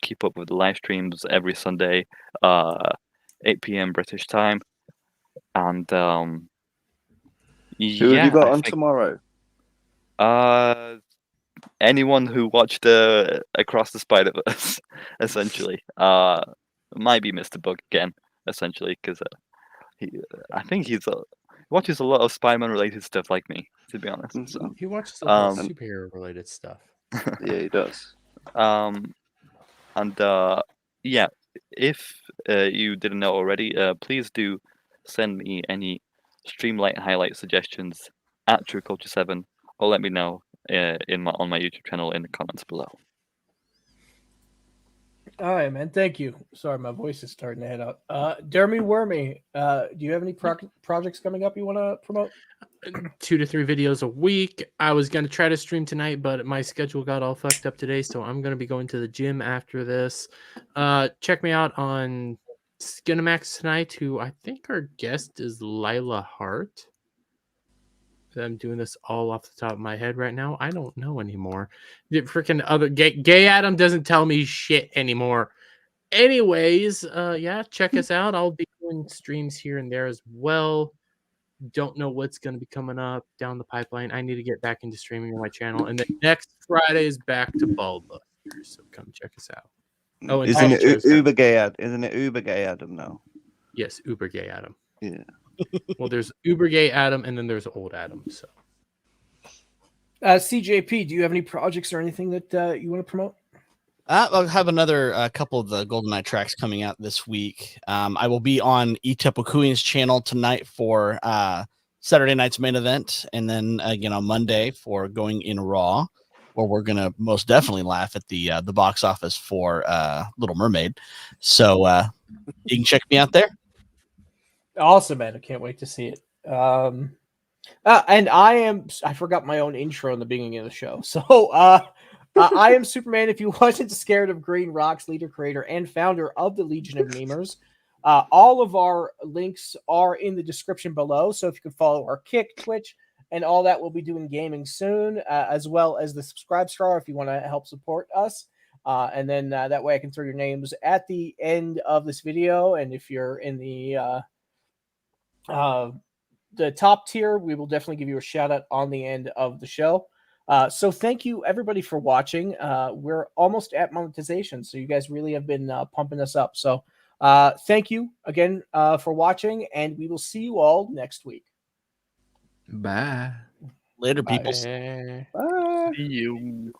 keep up with the live streams every Sunday, 8 p.m. British time. And Who yeah, have you got I on think, tomorrow? anyone who watched Across the Spider-Verse, essentially, might be Mr. Bug again, essentially, because I think he watches a lot of Spider-Man related stuff like me, to be honest. So, He watches a lot of superhero related stuff. Yeah, he does. and yeah, if you didn't know already, please do send me any Streamlight highlight suggestions at TrueCulture7, or let me know on my YouTube channel in the comments below. All right, man. Thank you. Sorry, my voice is starting to head out. Dermy Wormy, do you have any projects coming up you want to promote? 2 to 3 videos a week. I was going to try to stream tonight, but my schedule got all fucked up today, so I'm going to be going to the gym after this. Check me out on Skinamax tonight, who I think our guest is Lila Hart. I'm doing this all off the top of my head right now. I don't know anymore. The freaking other gay Adam doesn't tell me shit anymore. Anyways, yeah, check us out. I'll be doing streams here and there as well. Don't know what's going to be coming up down the pipeline. I need to get back into streaming on my channel. And then next Friday is back to Ballbusters. So come check us out. Oh, and Isn't Teddy it Joe's Uber Gay Adam? Isn't it Uber Gay Adam now? Yes, Uber Gay Adam. Yeah. Well, there's Uber Gay Adam, and then there's Old Adam. So, CJP, do you have any projects or anything that you want to promote? I'll have another couple of the Golden Knight tracks coming out this week. I will be on Itepukuin's channel tonight for Saturday night's main event, and then again on Monday for Going in Raw, where we're gonna most definitely laugh at the box office for Little Mermaid. So you can check me out there. Awesome, man. I can't wait to see it. And I forgot my own intro in the beginning of the show. So I am Superman. If you wasn't scared of green rocks, leader, creator, and founder of the Legion of Memers. All of our links are in the description below. So if you can follow our Kick, Twitch, and all that, we'll be doing gaming soon, as well as the subscribe star if you want to help support us. And then that way I can throw your names at the end of this video. And if you're in the top tier, we will definitely give you a shout out on the end of the show. So thank you everybody for watching. We're almost at monetization, so you guys really have been pumping us up. So thank you again for watching, and we will see you all next week. Bye. Later, Bye. people. Eh. Bye. See you.